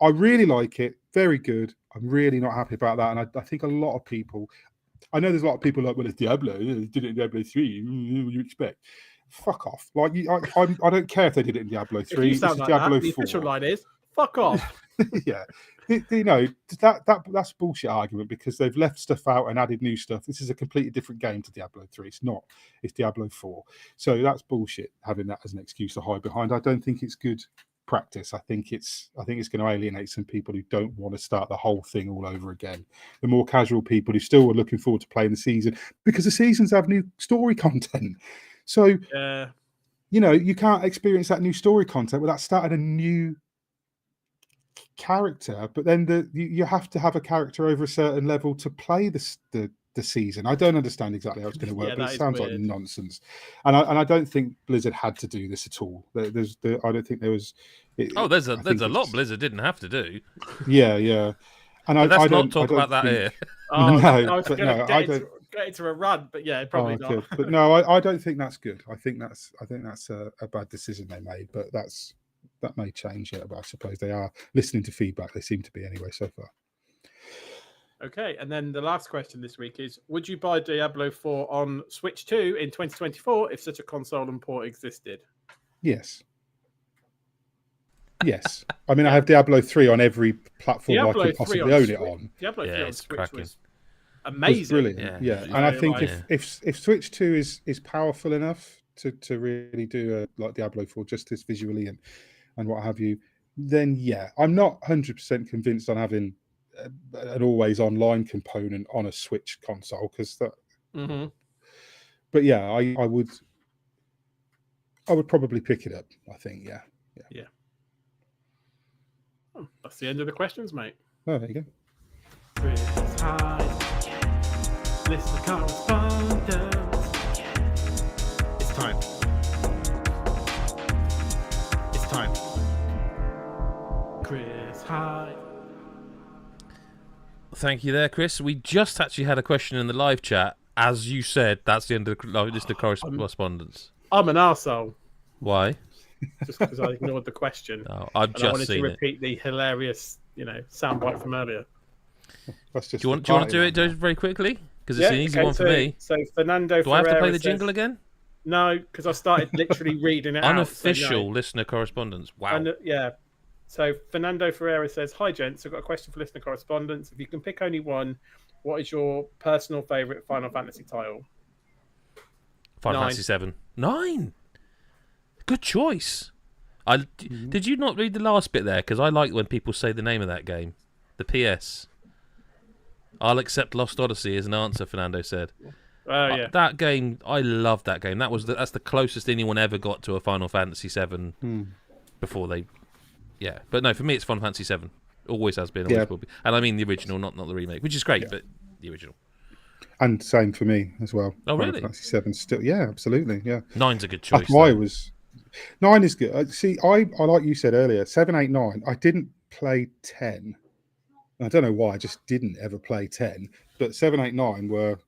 I really like it. Very good. I'm really not happy about that. And I think a lot of people, I know there's a lot of people like, well, it's Diablo. They did it in Diablo 3. What do you expect? Fuck off. Like, I don't care if they did it in Diablo 3. If you sound like Diablo that, the 4. official line is, fuck off. Yeah, that's a bullshit argument because they've left stuff out and added new stuff. This is a completely different game to Diablo 3. It's not. It's Diablo 4. So that's bullshit. Having that as an excuse to hide behind, I don't think it's good practice. I think it's going to alienate some people who don't want to start the whole thing all over again. The more casual people who still are looking forward to playing the season because the seasons have new story content. So you can't experience that new story content without starting a new character, but then you have to have a character over a certain level to play the season. I don't understand exactly how it's going to work, but it sounds like nonsense. And I don't think Blizzard had to do this at all. I don't think there was. There's a lot Blizzard didn't have to do. Yeah. And let's not talk about that here. I don't get into a run, but yeah, probably not. Good. But no, I don't think that's good. I think that's a bad decision they made, but that may change yet, but I suppose they are listening to feedback. They seem to be anyway so far. Okay, and then the last question this week is, would you buy Diablo 4 on Switch 2 in 2024 if such a console and port existed? Yes. I mean, I have Diablo 3 on every platform I could possibly own it on. Diablo 3 on Switch cracking. Was amazing. It's brilliant. Yeah. And I think if Switch 2 is powerful enough to really do like Diablo 4 justice visually and what have you, then I'm not 100% convinced on having an always online component on a Switch console because that. Mm-hmm. But yeah, I would probably pick it up. I think yeah. Oh, that's the end of the questions, mate. Oh, there you go. Chris Hyde, listener correspondence. It's time. Chris Hyde. Thank you there, Chris. We just actually had a question in the live chat. As you said, that's the end of the list of correspondence. I'm an arsehole. Why? Just because I ignored the question. No, I've just I wanted seen to repeat the hilarious, soundbite from earlier. That's just do you want to do it very quickly? Because it's an easy one for me. So Fernando Do I have to play the jingle again? No, because I started literally reading it Unofficial listener correspondence. Wow. So Fernando Ferreira says, "Hi gents, I've got a question for listener correspondence. If you can pick only one, what is your personal favourite Final Fantasy title?" Final Fantasy 7. 9. Good choice. Did you not read the last bit there? Because I like when people say the name of that game. The PS. I'll accept Lost Odyssey as an answer, Fernando said. That game, I love that game. That's the closest anyone ever got to a Final Fantasy 7 before they... Yeah, but no, for me it's Final Fantasy 7. Always has been, always will be. And I mean the original, not the remake, which is great, but the original. And same for me as well. Oh, Final really? Fantasy 7 still, yeah, absolutely, yeah. 9's a good choice. That's why 9 is good. See, I like you said earlier, 7, 8, 9. I didn't play 10. I don't know why. I just didn't ever play 10. But 7, 8, 9 were,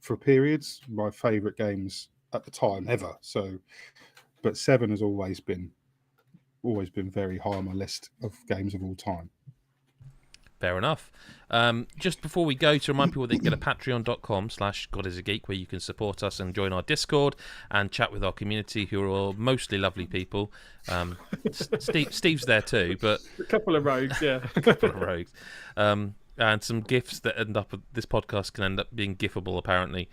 for periods, my favourite games at the time ever. So, but 7 has always been very high on my list of games of all time. Fair enough. Just before we go, to remind people they can go to patreon.com/GodIsAGeek, where you can support us and join our Discord and chat with our community, who are all mostly lovely people. Steve's there too, but a couple of rogues, yeah. And some GIFs that end up, this podcast can end up being GIFable, apparently.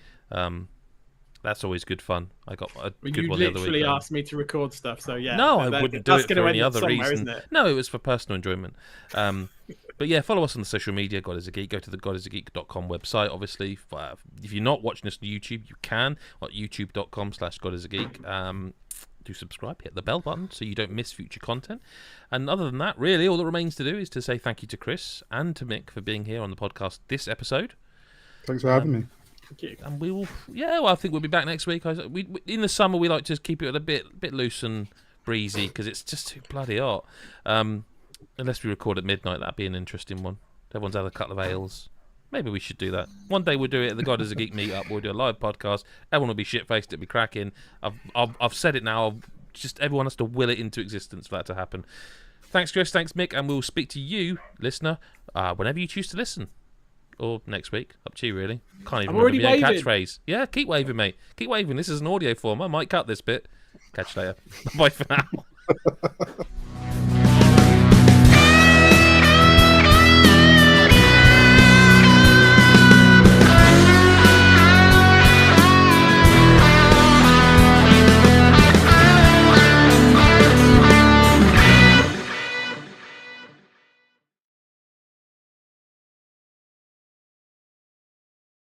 That's always good fun. I got a good one the other week. You literally asked me to record stuff, so yeah. No, I wouldn't do it for any other reason. Isn't it? No, it was for personal enjoyment. But yeah, follow us on the social media, God is a Geek. Go to the godisageek.com website, obviously. If you're not watching us on YouTube, you can at youtube.com/godisageek. Do subscribe, hit the bell button so you don't miss future content. And other than that, really, all that remains to do is to say thank you to Chris and to Mick for being here on the podcast this episode. Thanks for having me. Thank you. And we will, I think we'll be back next week. In the summer, we like to keep it a bit loose and breezy because it's just too bloody hot. Unless we record at midnight, that'd be an interesting one. Everyone's had a couple of ales. Maybe we should do that. One day we'll do it at the God is a Geek meetup. We'll do a live podcast. Everyone will be shit-faced. It'll be cracking. I've said it now. Everyone has to will it into existence for that to happen. Thanks, Chris. Thanks, Mick. And we'll speak to you, listener, whenever you choose to listen. Or next week. Up to you, really. Can't even remember my catchphrase. Yeah, keep waving, mate. Keep waving. This is an audio form. I might cut this bit. Catch you later. Bye for now.